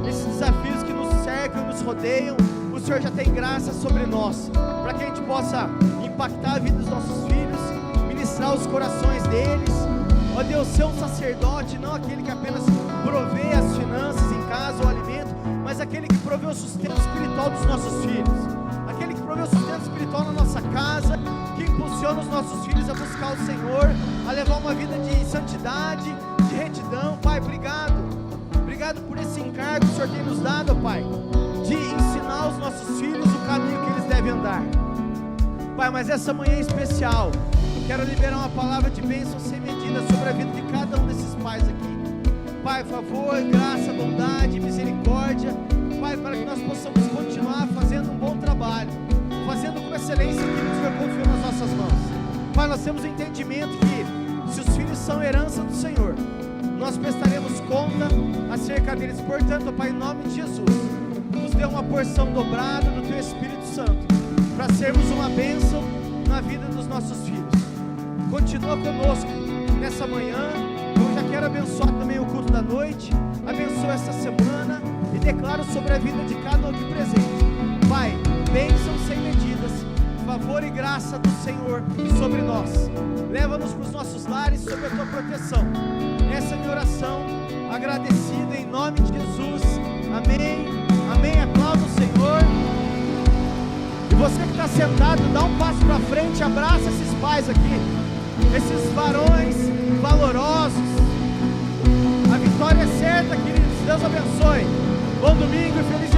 esses desafios que nos cercam e nos rodeiam, o Senhor já tem graça sobre nós, para que a gente possa impactar a vida dos nossos filhos, ministrar os corações deles. Ó Deus, ser um sacerdote, não aquele que apenas provê as finanças em casa, o alimento, mas aquele que provê o sustento espiritual dos nossos filhos, aquele que provê o sustento espiritual na nossa casa, que impulsiona os nossos filhos a buscar o Senhor, a levar uma vida de santidade, de retidão. Pai, obrigado por esse encargo que o Senhor tem nos dado, Pai, de ensinar os nossos filhos o caminho que eles devem andar. Pai, mas essa manhã é especial, quero liberar uma palavra de bênção sem medida sobre a vida de cada um desses pais aqui. Pai, favor, graça, bondade, misericórdia, Pai, para que nós possamos continuar fazendo um bom trabalho, fazendo com excelência aquilo que o Senhor confiou nas nossas mãos. Pai, nós temos o entendimento que se os filhos são herança do Senhor, nós prestaremos conta acerca deles. Portanto, Pai, em nome de Jesus, nos dê uma porção dobrada do Teu Espírito Santo, para sermos uma bênção na vida dos nossos filhos. Continua conosco nessa manhã. Eu já quero abençoar também o culto da noite, abençoa essa semana e declaro sobre a vida de cada um aqui presente, Pai, bênção sem medidas, favor e graça do Senhor sobre nós. Leva-nos para os nossos lares sob a Tua proteção. Essa é a minha oração, agradecida em nome de Jesus. Amém, amém. Aplauda o Senhor. E você que está sentado, dá um passo para frente, abraça esses pais aqui, esses varões valorosos. A vitória é certa, queridos. Deus abençoe. Bom domingo e feliz dia.